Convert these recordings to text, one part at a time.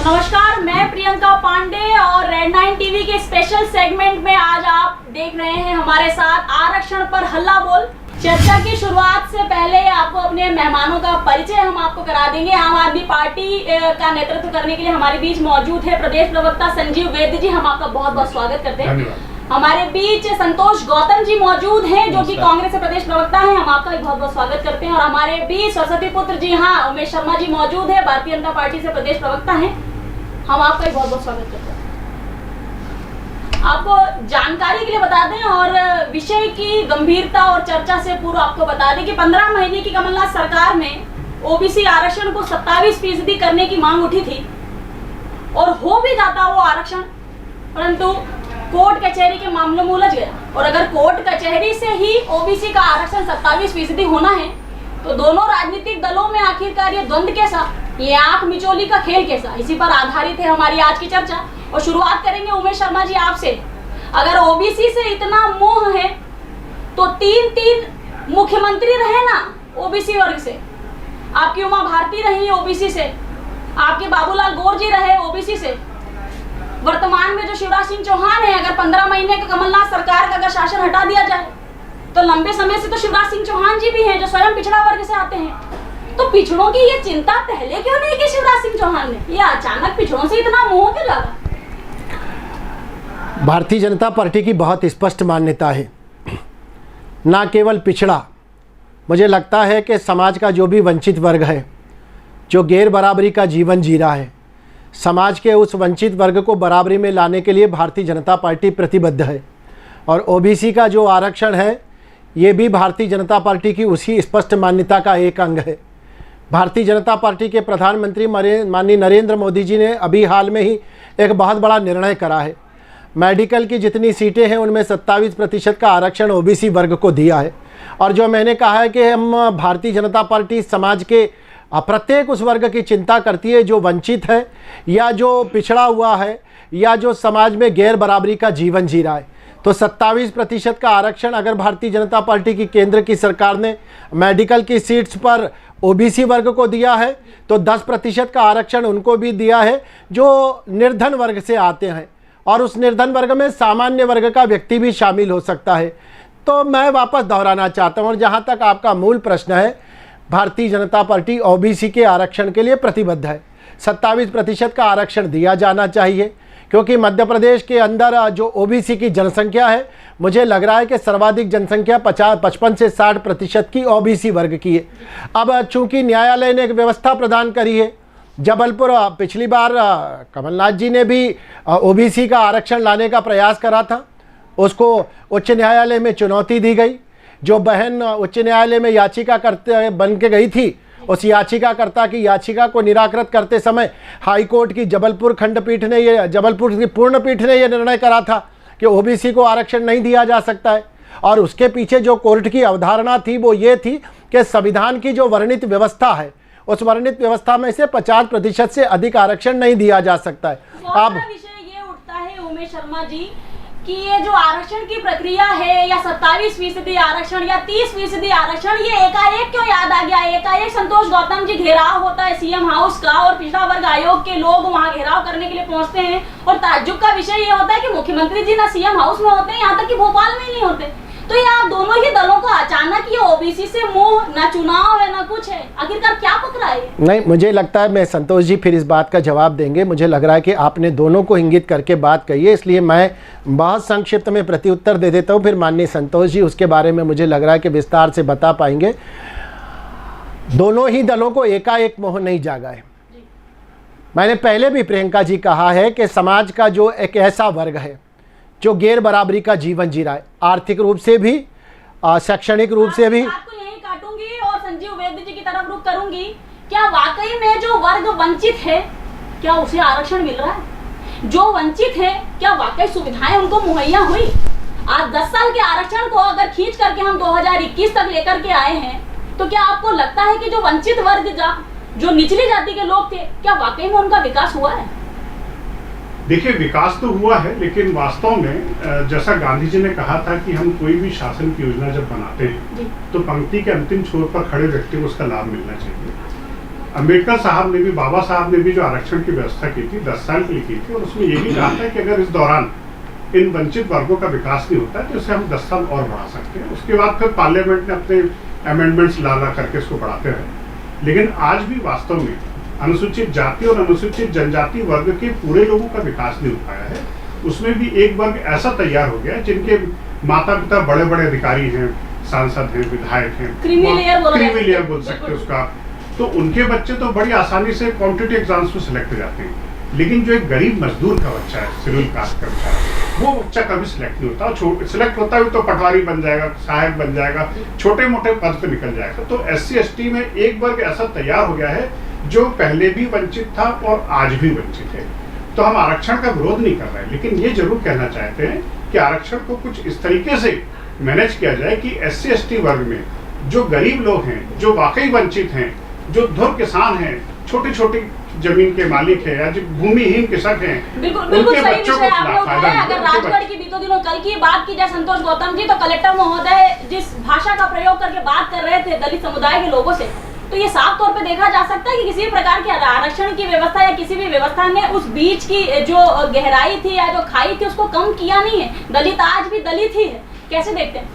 नमस्कार, मैं प्रियंका पांडे और रेड 9 टीवी के स्पेशल सेगमेंट में आज आप देख रहे हैं हमारे साथ आरक्षण पर हल्ला बोल। चर्चा की शुरुआत से पहले आपको अपने मेहमानों का परिचय हम आपको करा देंगे। आम आदमी पार्टी का नेतृत्व करने के लिए हमारे बीच मौजूद है प्रदेश प्रवक्ता संजीव वैद्य जी, हम आपका बहुत बहुत स्वागत करते हैं। हमारे बीच संतोष गौतम जी मौजूद हैं जो कि कांग्रेस के प्रदेश प्रवक्ता हैं, हम आपका भी बहुत बहुत स्वागत करते हैं। और हमारे बीच सरस्वती पुत्र जी, हाँ, उमेश शर्मा जी मौजूद है, भारतीय जनता पार्टी से प्रदेश प्रवक्ता हैं, हम आपका भी बहुत बहुत स्वागत करते हैं। आपको जानकारी के लिए बता दें और विषय की गंभीरता और चर्चा से पूर्व आपको बता दें कि 15 महीने की कमलनाथ सरकार में ओबीसी आरक्षण को 27% करने की मांग उठी थी और हो भी जाता वो आरक्षण, परंतु कोर्ट कचहरी के मामलों में उलझ गया। और अगर कोर्ट कचहरी से ही ओबीसी का आरक्षण 27% होना है तो दोनों राजनीतिक दलों में आखिरकार ये द्वंद्व कैसा, ये आंख मिचोली का खेल कैसा, इसी पर आधारित है हमारी आज की चर्चा। और शुरुआत करेंगे उमेश शर्मा जी आपसे। अगर ओबीसी से इतना मोह है तो 3 मुख्यमंत्री रहे ना ओबीसी वर्ग से। आपकी उमा भारती रही ओबीसी से, आपके बाबूलाल गौर जी रहे ओबीसी से, वर्तमान में जो शिवराज सिंह चौहान है, अगर 15 महीने का कमलनाथ सरकार का अगर शासन हटा दिया जाए तो लंबे समय से तो शिवराज सिंह चौहान जी भी हैं जो स्वयं पिछड़ा वर्ग से आते हैं। तो पिछड़ों की ये चिंता पहले क्यों नहीं की शिवराज सिंह चौहान ने? ये अचानक पिछड़ों से इतना मोह क्यों लगा? भारतीय जनता पार्टी की बहुत स्पष्ट मान्यता है, ना केवल पिछड़ा, मुझे लगता है कि समाज का जो भी वंचित वर्ग है, जो गैर बराबरी का जीवन जी रहा है, समाज के उस वंचित वर्ग को बराबरी में लाने के लिए भारतीय जनता पार्टी प्रतिबद्ध है। और ओबीसी का जो आरक्षण है ये भी भारतीय जनता पार्टी की उसी स्पष्ट मान्यता का एक अंग है। भारतीय जनता पार्टी के प्रधानमंत्री माननीय नरेंद्र मोदी जी ने अभी हाल में ही एक बहुत बड़ा निर्णय करा है। मेडिकल की जितनी सीटें हैं उनमें 27% का आरक्षण ओबीसी वर्ग को दिया है। और जो मैंने कहा है कि हम भारतीय जनता पार्टी समाज के प्रत्येक उस वर्ग की चिंता करती है जो वंचित है या जो पिछड़ा हुआ है या जो समाज में गैर बराबरी का जीवन जी रहा है। तो 27% का आरक्षण अगर भारतीय जनता पार्टी की केंद्र की सरकार ने मेडिकल की सीट्स पर ओबीसी वर्ग को दिया है तो 10% का आरक्षण उनको भी दिया है जो निर्धन वर्ग से आते हैं, और उस निर्धन वर्ग में सामान्य वर्ग का व्यक्ति भी शामिल हो सकता है। तो मैं वापस दोहराना चाहता हूँ, और जहाँ तक आपका मूल प्रश्न है, भारतीय जनता पार्टी ओबीसी के आरक्षण के लिए प्रतिबद्ध है। 27% का आरक्षण दिया जाना चाहिए, क्योंकि मध्य प्रदेश के अंदर जो ओबीसी की जनसंख्या है, मुझे लग रहा है कि सर्वाधिक जनसंख्या 55 से 60% की ओबीसी वर्ग की है। अब चूंकि न्यायालय ने एक व्यवस्था प्रदान करी है, जबलपुर पिछली बार कमलनाथ जी ने भी ओबीसी का आरक्षण लाने का प्रयास करा था, उसको उच्च न्यायालय में चुनौती दी गई। जो बहन उच्च न्यायालय में याचिका करते बन के गई थी, उस याचिकाकर्ता की याचिका को निराकृत करते समय हाई कोर्ट की जबलपुर खंडपीठ ने जबलपुर की पूर्ण पीठ ने यह निर्णय करा था कि ओबीसी को आरक्षण नहीं दिया जा सकता है। और उसके पीछे जो कोर्ट की अवधारणा थी वो ये थी कि संविधान की जो वर्णित व्यवस्था है, उस वर्णित व्यवस्था में से 50% से अधिक आरक्षण नहीं दिया जा सकता है। अब विषय ये उठता है उमेश शर्मा जी कि ये जो आरक्षण की प्रक्रिया है, या 27% आरक्षण या 30% आरक्षण, ये एकाएक क्यों याद आ गया? एकाएक संतोष गौतम जी घेराव होता है सीएम हाउस का और पिछड़ा वर्ग आयोग के लोग वहाँ घेराव करने के लिए पहुंचते हैं, और ताज्जुब का विषय ये होता है कि मुख्यमंत्री जी ना सीएम हाउस में होते हैं, यहाँ तक कि भोपाल में ही नहीं होते। तो ये आप दोनों ही दलों को अचानक ये ओबीसी से मोह, ना चुनाव है ना कुछ है, आखिरकार क्या पकड़ा है? नहीं, मुझे लगता है, मैं संतोष जी फिर इस बात का जवाब देंगे, मुझे लग रहा है कि आपने दोनों को इंगित करके बात कही है, इसलिए मैं बहुत संक्षिप्त में प्रत्युत्तर दे देता हूँ, फिर माननीय संतोष जी उसके बारे में मुझे लग रहा है कि विस्तार से बता पाएंगे। दोनों ही दलों को एकाएक मोह नहीं जागा है। मैंने पहले भी प्रियंका जी कहा है कि समाज का जो एक ऐसा वर्ग है जो गैर बराबरी का जीवन जी रहा है, आर्थिक रूप से भी, शैक्षणिक रूप से भी। आपको यहीं काटूंगी और संजीव वैद्य जी की तरफ रुख करूंगी। क्या वाकई में जो वर्ग वंचित है, क्या उसे आरक्षण मिल रहा है? जो वंचित है, क्या वाकई सुविधाएं उनको मुहैया हुई? आज 10 साल के आरक्षण को अगर खींच करके हम 2021 तक लेकर के आए हैं, तो क्या आपको लगता है कि जो वंचित वर्ग, जो निचली जाति के लोग थे, क्या वाकई में उनका विकास हुआ है? देखिए, विकास तो हुआ है, लेकिन वास्तव में जैसा गांधी जी ने कहा था कि हम कोई भी शासन की योजना जब बनाते हैं तो पंक्ति के अंतिम छोर पर खड़े व्यक्ति को उसका लाभ मिलना चाहिए। अम्बेडकर साहब ने भी, बाबा साहब ने भी जो आरक्षण की व्यवस्था की थी 10 साल के लिए की थी, और उसमें ये भी कहा था कि अगर इस दौरान इन वंचित वर्गों का विकास नहीं होता है तो इसे हम 10 साल और बढ़ा सकते हैं। उसके बाद फिर पार्लियामेंट ने अपने अमेंडमेंट्स ला करके इसको बढ़ाते रहे। लेकिन आज भी वास्तव में अनुसूचित जाति और अनुसूचित जनजाति वर्ग के पूरे लोगों का विकास नहीं हो पाया है। उसमें भी एक वर्ग ऐसा तैयार हो गया जिनके माता पिता बड़े बड़े अधिकारी हैं, सांसद हैं, विधायक हैं, क्रीमी लेयर बोल सकते हैं उसका, तो उनके बच्चे तो बड़ी आसानी से कॉम्पिटिटिव एग्जाम्स में सिलेक्ट हो जाते हैं। लेकिन जो एक गरीब मजदूर का बच्चा है, शेड्यूल कास्ट का बेचारा, वो बच्चा कभी सिलेक्ट नहीं होता। सिलेक्ट होता भी तो पटवारी बन जाएगा, सहायक बन जाएगा, छोटे मोटे पद पे निकल जाएगा। तो SC ST में एक वर्ग ऐसा तैयार हो गया है जो पहले भी वंचित था और आज भी वंचित है। तो हम आरक्षण का विरोध नहीं कर रहे हैं, लेकिन ये जरूर कहना चाहते हैं कि आरक्षण को कुछ इस तरीके से मैनेज किया जाए कि SC ST वर्ग में जो गरीब लोग हैं, जो वाकई वंचित हैं, जो धुर किसान हैं, छोटी छोटी जमीन के मालिक है या जो भूमिहीन कृषक हैं, बिल्कुल सही विषय आपने उठाया। अगर राजगढ़ की बीतों दिनों कल की बात की जाए संतोष गौतम जी, तो कलेक्टर महोदय जिस भाषा का प्रयोग करके बात कर रहे थे दलित समुदाय के लोगों से, तो ये साफ तौर पे देखा जा सकता है कि किसी भी प्रकार की आरक्षण की व्यवस्था या किसी भी व्यवस्था ने उस बीच की जो गहराई थी या जो खाई थी उसको कम किया नहीं है। दलित आज भी दलित ही है। कैसे देखते हैं?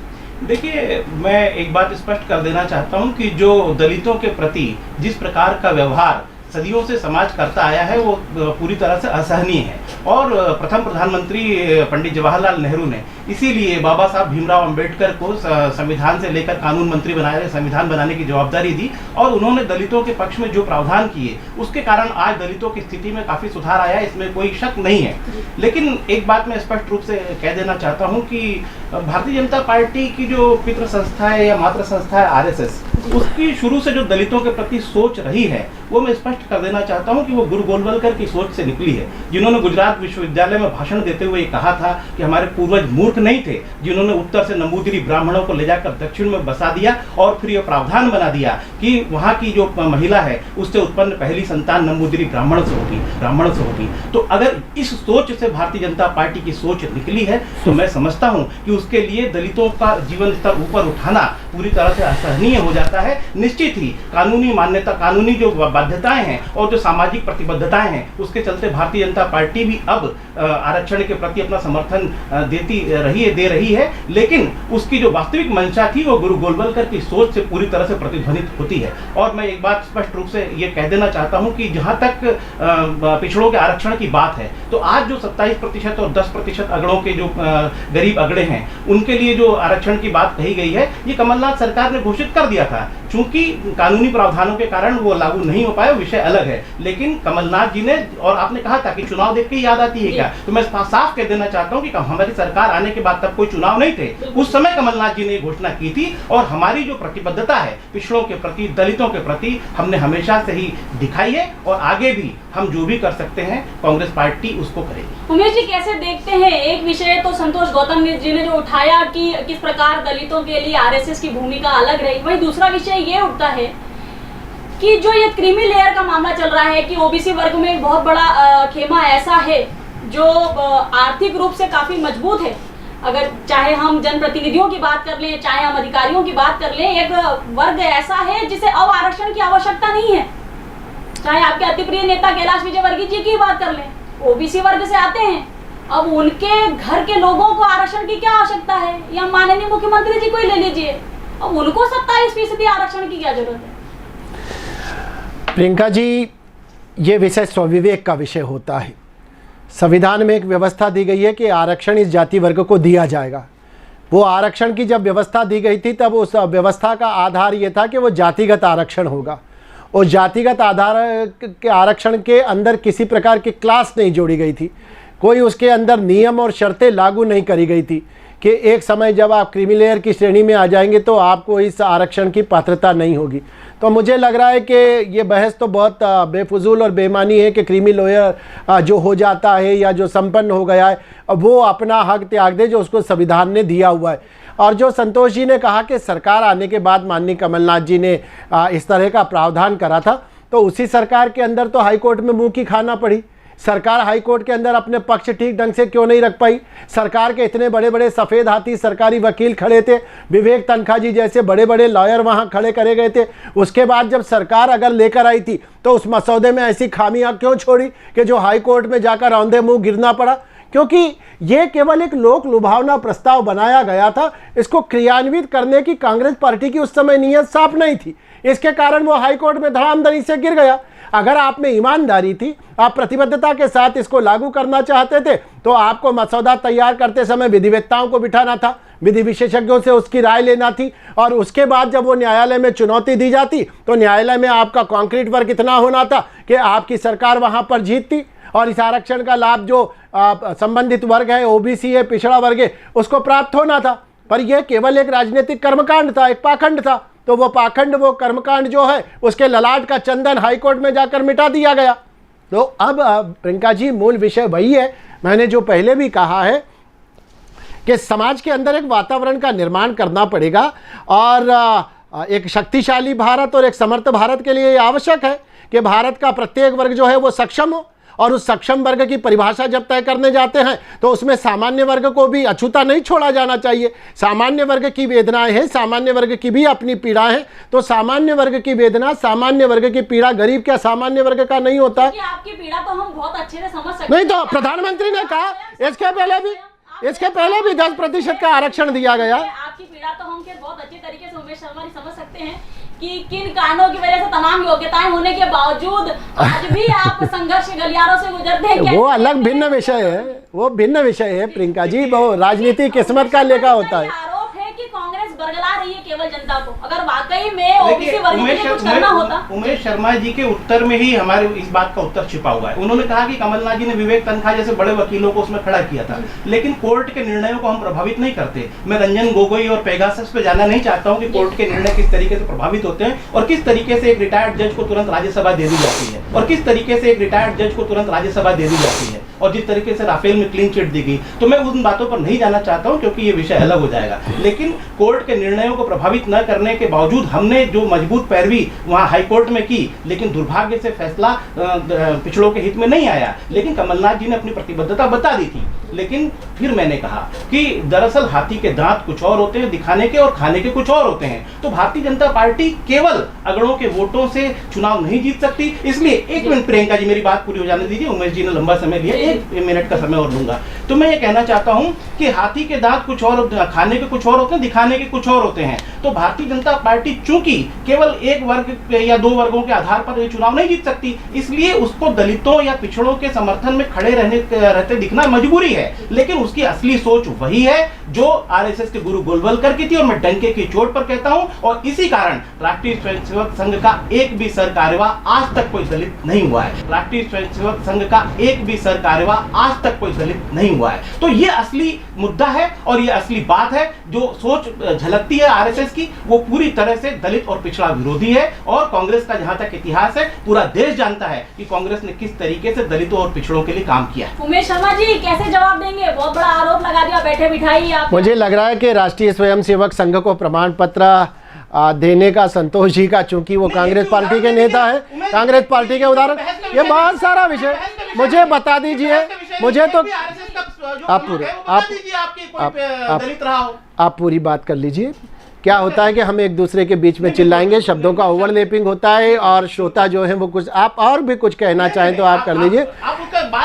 देखिए, मैं एक बात स्पष्ट कर देना चाहता हूं कि जो दलितों के प्रति जिस प्रकार का व्यवहार सदियों से समाज करता आया है वो पूरी तरह से असहनीय है। और प्रथम प्रधानमंत्री पंडित जवाहरलाल नेहरू ने इसीलिए बाबा साहब भीमराव अंबेडकर को संविधान से लेकर कानून मंत्री बनाए, संविधान बनाने की जवाबदारी दी, और उन्होंने दलितों के पक्ष में जो प्रावधान किए उसके कारण आज दलितों की स्थिति में काफ़ी सुधार आया, इसमें कोई शक नहीं है। लेकिन एक बात मैं स्पष्ट रूप से कह देना चाहता हूँ कि भारतीय जनता पार्टी की जो पितृ संस्था है या मातृ संस्था है RSS, उसकी शुरू से जो दलितों के प्रति सोच रही है वो मैं स्पष्ट कर देना चाहता हूं कि वो गुरु गोलवलकर की सोच से निकली है, जिन्होंने गुजरात विश्वविद्यालय में भाषण देते हुए कहा था कि हमारे पूर्वज मूर्ख नहीं थे, जिन्होंने उत्तर से नंबूदिरी ब्राह्मणों को ले जाकर दक्षिण में बसा दिया और फिर ये प्रावधान बना दिया कि वहाँ की जो महिला है उससे उत्पन्न पहली संतान नंबूदिरी ब्राह्मण से होगी। तो अगर इस सोच से भारतीय जनता पार्टी की सोच निकली है तो मैं समझता हूँ कि उसके लिए दलितों का जीवन स्तर ऊपर उठाना पूरी तरह से असहनीय हो जाता है। निश्चित ही कानूनी मान्यता, कानूनी जो बाध्यताएं हैं और जो सामाजिक प्रतिबद्धताएं हैं उसके चलते भारतीय जनता पार्टी भी अब आरक्षण के प्रति अपना समर्थन दे रही है, लेकिन उसकी जो वास्तविक मंशा थी वो गुरु गोलवलकर की सोच से पूरी तरह से प्रतिध्वनित होती है। और मैं एक बात स्पष्ट रूप से ये कह देना चाहता हूँ कि जहाँ तक पिछड़ों के आरक्षण की बात है तो आज जो 27% और 10% अगड़ों के जो गरीब अगड़े हैं उनके लिए जो आरक्षण की बात कही गई है ये कमलनाथ सरकार ने घोषित कर दिया था। चूंकि कानूनी प्रावधानों के कारण वो लागू नहीं हो पाया, विषय अलग है, लेकिन कमलनाथ जी ने, और आपने कहा था कि चुनाव देख के याद आती है क्या, तो मैं साफ कह देना चाहता हूं कि हमारी सरकार आने के बाद तब कोई चुनाव नहीं थे, उस समय कमलनाथ जी ने घोषणा की थी। और हमारी जो प्रतिबद्धता है पिछड़ों के प्रति, दलितों के प्रति, हमने हमेशा से ही दिखाई है और आगे भी हम जो भी कर सकते हैं कांग्रेस पार्टी उसको करेगी। उमेश जी कैसे देखते हैं? एक विषय तो संतोष गौतम जी ने जो उठाया कि किस प्रकार दलितों के लिए RSS की भूमिका अलग रही, वही दूसरा विषय ये उठता है कि जो ये क्रीमी लेयर का मामला चल रहा है कि OBC वर्ग में एक बहुत बड़ा खेमा ऐसा है जो आर्थिक रूप से काफी मजबूत है। अगर चाहे हम जनप्रतिनिधियों की बात कर लें, चाहे हम अधिकारियों की बात कर लें, एक वर्ग ऐसा है जिसे अब आरक्षण की आवश्यकता नहीं है। चाहे आपके अति प्रिय नेता कैलाश विजयवर्गीय जी की बात कर लें, OBC वर्ग से आते हैं, अब उनके घर के लोगों को आरक्षण की क्या आवश्यकता है? या माननीय मुख्यमंत्री जी को ही ले लीजिए, अब उनको 27% आरक्षण की क्या जरूरत है? प्रियंका जी, ये विषय स्वविवेक का विषय होता है। संविधान में एक व्यवस्था दी गई है कि आरक्षण इस जाति वर्ग को दिया जाएगा। वो आरक्षण की जब व्यवस्था दी गई थी तब उस व्यवस्था का आधार ये था कि वो जातिगत आरक्षण होगा, और जातिगत आधार के आरक्षण के अंदर किसी प्रकार की क्लास नहीं जोड़ी गई थी, कोई उसके अंदर नियम और शर्तें लागू नहीं करी गई थी कि एक समय जब आप क्रीमी लेयर की श्रेणी में आ जाएंगे तो आपको इस आरक्षण की पात्रता नहीं होगी। तो मुझे लग रहा है कि ये बहस तो बहुत बेफजूल और बेमानी है कि क्रीमी लेयर जो हो जाता है या जो संपन्न हो गया है वो अपना हक त्याग दे जो उसको संविधान ने दिया हुआ है। और जो संतोष जी ने कहा कि सरकार आने के बाद माननीय कमलनाथ जी ने इस तरह का प्रावधान करा था, तो उसी सरकार के अंदर तो हाईकोर्ट में मुँह की खाना पड़ी। सरकार हाई कोर्ट के अंदर अपने पक्ष ठीक ढंग से क्यों नहीं रख पाई? सरकार के इतने बड़े बड़े सफ़ेद हाथी सरकारी वकील खड़े थे, विवेक तनखा जी जैसे बड़े बड़े लॉयर वहाँ खड़े करे गए थे। उसके बाद जब सरकार अगर लेकर आई थी तो उस मसौदे में ऐसी खामियां क्यों छोड़ी कि जो हाई कोर्ट में जाकर औंधे मुंह गिरना पड़ा? क्योंकि ये केवल एक लोक लुभावना प्रस्ताव बनाया गया था, इसको क्रियान्वित करने की कांग्रेस पार्टी की उस समय नीयत साफ नहीं थी। इसके कारण वो हाई कोर्ट में धड़ामधड़ी से गिर गया। अगर आप में ईमानदारी थी, आप प्रतिबद्धता के साथ इसको लागू करना चाहते थे, तो आपको मसौदा तैयार करते समय विधिवेत्ताओं को बिठाना था, विधि विशेषज्ञों से उसकी राय लेना थी, और उसके बाद जब वो न्यायालय में चुनौती दी जाती तो न्यायालय में आपका कॉन्क्रीट वर्क इतना होना था कि आपकी सरकार वहाँ पर जीतती और इस आरक्षण का लाभ जो संबंधित वर्ग है, ओबीसी है, पिछड़ा वर्ग है, उसको प्राप्त होना था। पर यह केवल एक राजनीतिक कर्मकांड था, एक पाखंड था। तो वो पाखंड, वो कर्मकांड जो है, उसके ललाट का चंदन हाईकोर्ट में जाकर मिटा दिया गया। तो अब प्रियंका जी, मूल विषय वही है, मैंने जो पहले भी कहा है कि समाज के अंदर एक वातावरण का निर्माण करना पड़ेगा और एक शक्तिशाली भारत और एक समर्थ भारत के लिए आवश्यक है कि भारत का प्रत्येक वर्ग जो है वो सक्षम हो, और उस सक्षम वर्ग की परिभाषा जब तय करने जाते हैं तो उसमें सामान्य वर्ग को भी अछूता नहीं छोड़ा जाना चाहिए। सामान्य वर्ग की वेदनाएं हैं, सामान्य वर्ग की भी अपनी पीड़ा है, तो सामान्य वर्ग की वेदना, सामान्य वर्ग की पीड़ा गरीब क्या सामान्य वर्ग का नहीं होता? आपकी पीड़ा तो हम बहुत अच्छे से समझ सकते नहीं तो प्रधानमंत्री ने कहा इसके पहले भी 10% का आरक्षण दिया गया। आपकी पीड़ा तो हम बहुत अच्छे तरीके से उमेश शर्मा जी समझ सकते हैं कि किन कारणों की वजह से तमाम योग्यताएं होने के बावजूद आज भी आप संघर्ष के गलियारों से गुजरते हैं। वो अलग भिन्न विषय है, वो भिन्न विषय है प्रियंका जी, वो राजनीति किस्मत का लेखा होता है। आरोप है कि कांग्रेस बरगला रही है केवल जनता को। अगर वाकई में ओबीसी वर्ग के लिए कुछ करना होता। उमेश शर्मा जी के उत्तर में ही हमारे इस बात का उत्तर छिपा हुआ है। उन्होंने कहा कि कमलनाथ जी ने विवेक तनखा जैसे बड़े वकीलों को उसमें खड़ा किया था, लेकिन कोर्ट के निर्णयों को हम प्रभावित नहीं करते। मैं रंजन गोगोई और पेगासस पे जाना नहीं चाहता हूँ कि कोर्ट के निर्णय किस तरीके से प्रभावित होते हैं और किस तरीके से एक रिटायर्ड जज को तुरंत राज्यसभा दे दी जाती है और किस तरीके से एक रिटायर्ड जज को तुरंत राज्यसभा दे दी जाती है और जिस तरीके से राफेल में क्लीन चिट दी गई। तो मैं उन बातों पर नहीं जाना चाहता हूं क्योंकि ये विषय अलग हो जाएगा। लेकिन कोर्ट के निर्णयों को प्रभावित न करने के बावजूद हमने जो मजबूत पैरवी वहां हाई कोर्ट में की, लेकिन दुर्भाग्य से फैसला पिछड़ों के हित में नहीं आया। लेकिन कमलनाथ जी ने अपनी प्रतिबद्धता बता दी थी। लेकिन फिर मैंने कहा कि दरअसल हाथी के दांत कुछ और होते हैं दिखाने के और खाने के कुछ और होते हैं। तो भारतीय जनता पार्टी केवल अगड़ों के वोटों से चुनाव नहीं जीत सकती। इसलिए एक मिनट प्रियंका जी, मेरी बात पूरी हो जाने दीजिए। उमेश जी ने लंबा समय लिया, 1 मिनट का समय और लूंगा। तो मैं ये कहना चाहता हूं कि हाथी के दांत कुछ और, खाने के कुछ और होते हैं, दिखाने के कुछ और होते हैं। तो भारतीय जनता पार्टी चूंकि केवल एक वर्ग या 2 वर्गों के आधार पर ये चुनाव नहीं जीत सकती, इसलिए उसको दलितों या पिछड़ों के समर्थन में खड़े रहते दिखना मजबूरी है। लेकिन उसकी असली सोच वही है जो आरएसएस के गुरु गोलवलकर की थी, और मैं डंके की चोट पर कहता हूं। और इसी कारण राष्ट्रीय स्वयंसेवक संघ का एक भी सरकार्यवाह आज तक कोई दलित नहीं हुआ है। राष्ट्रीय स्वयंसेवक संघ का एक भी सरकार्यवाह आज तक कोई दलित नहीं हुआ है। तो ये असली मुद्दा है और ये असली बात है। जो सोच झलकती है आरएसएस की, वो पूरी तरह से दलित और पिछड़ा विरोधी है। और कांग्रेस का जहां तक इतिहास है, पूरा देश जानता है कि कांग्रेस ने किस तरीके से दलितों और पिछड़ों के लिए काम किया है। उमेश शर्मा जी कैसे जवाब देंगे? बहुत बड़ा आरोप लगा दिया बैठे बिठाई आप। मुझे लग रहा है कि राष्ट्रीय स्वयंसेवक संघ को प्रमाण पत्र देने का संतोष जी का, चूंकि वो कांग्रेस पार्टी के नेता है, कांग्रेस पार्टी के उदाहरण, ये बहुत सारा विषय मुझे बता दीजिए। मुझे तो आप पूरी बात कर लीजिए। क्या होता है कि हम एक दूसरे के बीच में चिल्लाएंगे, शब्दों का ओवरलैपिंग होता है और श्रोता जो है वो कुछ, आप और भी कुछ कहना चाहें तो आप कर लीजिए।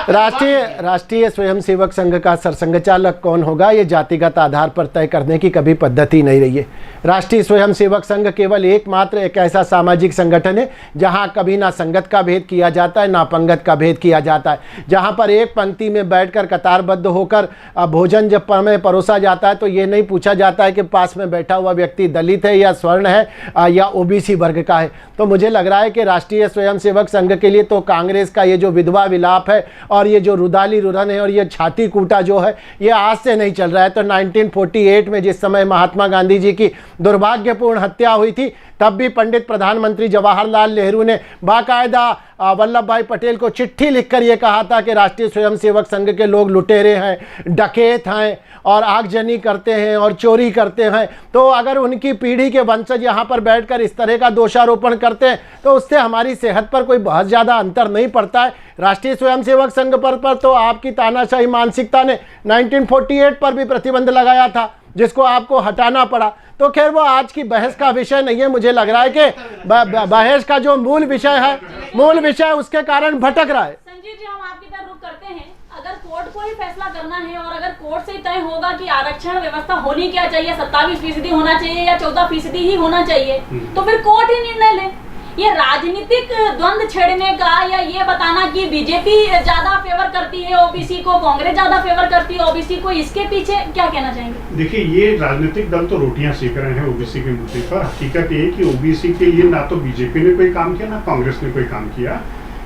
राष्ट्रीय स्वयंसेवक संघ का सरसंघचालक कौन होगा, ये जातिगत आधार पर तय करने की कभी पद्धति नहीं रही है। राष्ट्रीय स्वयंसेवक संघ केवल एकमात्र एक ऐसा सामाजिक संगठन है जहां कभी ना संगत का भेद किया जाता है, ना पंगत का भेद किया जाता है। जहां पर एक पंक्ति में बैठकर कतारबद्ध होकर भोजन जब में परोसा जाता है तो ये नहीं पूछा जाता है कि पास में बैठा हुआ व्यक्ति दलित है या स्वर्ण है या ओबीसी वर्ग का है। तो मुझे लग रहा है कि राष्ट्रीय स्वयंसेवक संघ के लिए तो कांग्रेस का ये जो विधवा विलाप है और ये जो रुदाली रुदन है और ये छाती कूटा जो है, ये आज से नहीं चल रहा है। तो 1948 में जिस समय महात्मा गांधी जी की दुर्भाग्यपूर्ण हत्या हुई थी, तब भी पंडित प्रधानमंत्री जवाहरलाल नेहरू ने बाकायदा वल्लभ भाई पटेल को चिट्ठी लिखकर ये कहा था कि राष्ट्रीय स्वयंसेवक संघ के लोग लुटेरे हैं, डकैत हैं और आगजनी करते हैं और चोरी करते हैं। तो अगर उनकी पीढ़ी के वंशज यहाँ पर बैठकर इस तरह का दोषारोपण करते हैं तो उससे हमारी सेहत पर कोई बहुत ज़्यादा अंतर नहीं पड़ता है। राष्ट्रीय स्वयंसेवक संघ पर तो आपकी तानाशाही मानसिकता ने 1948 पर भी प्रतिबंध लगाया था, जिसको आपको हटाना पड़ा। तो खैर वो आज की बहस का विषय नहीं है। मुझे लग रहा है कि बहस का जो मूल विषय उसके कारण भटक रहा है। संजीव जी, हम आपकी तरफ रुख करते हैं। अगर कोर्ट को ही फैसला करना है और अगर कोर्ट से तय होगा कि आरक्षण व्यवस्था होनी क्या चाहिए, 27% होना चाहिए या 14% ही होना चाहिए, तो फिर कोर्ट ही निर्णय ले। ये राजनीतिक द्वंद्व छेड़ने का या ये बताना कि बीजेपी ज्यादा फेवर करती है ओबीसी को, कांग्रेस ज्यादा फेवर करती है ओबीसी को, इसके पीछे क्या कहना चाहेंगे? देखिए, ये राजनीतिक दल तो रोटियां सेक रहे हैं ओबीसी के मुद्दे पर। हकीकत ये कि ओबीसी के लिए ना तो बीजेपी ने कोई काम किया ना कांग्रेस ने कोई काम किया।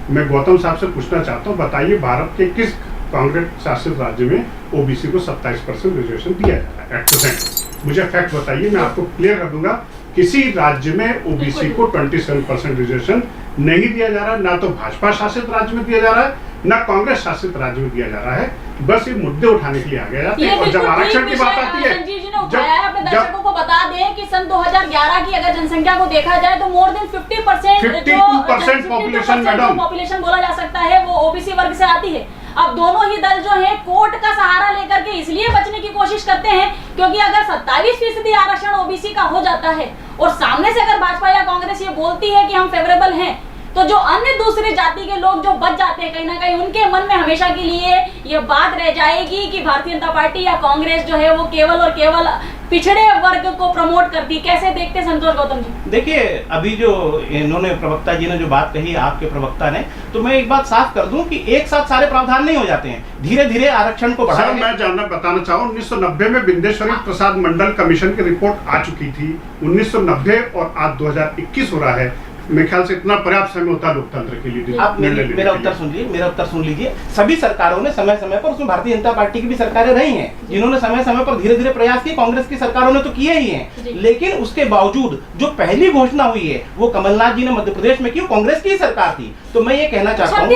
मैं गौतम साहब से पूछना चाहता हूँ, बताइए भारत के किस कांग्रेस शासित राज्य में ओबीसी को 27% रिजर्वेशन दिया जा रहा है एट प्रेजेंट? मुझे फैक्ट बताइए, मैं आपको क्लियर कर दूंगा। किसी राज्य में ओबीसी को 27% रिजर्वेशन नहीं दिया जा रहा है, ना तो भाजपा शासित राज्य में दिया जा रहा है, ना कांग्रेस शासित राज्य में दिया जा रहा है। बस ये मुद्दे उठाने के लिए आगे जाते हैं। और जब आरक्षण की बात आती है, संजीव जी ने उठाया है। अपने दर्शकों को बता दें कि सन 2011 की अगर जनसंख्या को देखा जाए तो मोर देन 50% 52% पॉपुलेशन बोला जा सकता है वो ओबीसी वर्ग से आती है। अब दोनों ही दल जो है कोर्ट का सहारा लेकर के इसलिए बचने की कोशिश करते हैं क्योंकि अगर 27% आरक्षण ओबीसी का हो जाता है और सामने से अगर भाजपा या कांग्रेस ये बोलती है कि हम फेवरेबल हैं, तो जो अन्य दूसरी जाति के लोग जो बच जाते हैं कहीं ना कहीं उनके मन में हमेशा के लिए ये बात रह जाएगी कि भारतीय जनता पार्टी या कांग्रेस जो है वो केवल और केवल पिछड़े वर्ग को प्रमोट करती। कैसे देखते संतोष गौतम जी? देखिए, अभी जो इन्होंने प्रवक्ता जी ने जो बात कही आपके प्रवक्ता ने, तो मैं एक बात साफ कर दूं कि एक साथ सारे प्रावधान नहीं हो जाते हैं, धीरे धीरे आरक्षण को बढ़ाया। मैं बताना चाहूँ 1990 में बिंदेश्वरी प्रसाद मंडल कमीशन की रिपोर्ट आ चुकी थी 1990 और आज 2021 हो रहा है। मेरे ख्याल से इतना पर्याप्त समय होता है लोकतंत्र के लिए। आप मेरा उत्तर सुन लीजिए। सभी सरकारों ने समय समय पर, उसमें भारतीय जनता पार्टी की भी सरकारें रही हैं जिन्होंने समय समय पर धीरे धीरे प्रयास किए, कांग्रेस की सरकारों ने तो किए ही हैं, लेकिन उसके बावजूद जो पहली घोषणा हुई है वो कमलनाथ जी ने मध्य प्रदेश में की, कांग्रेस की सरकार थी। तो मैं ये कहना चाहता हूँ, मैं ये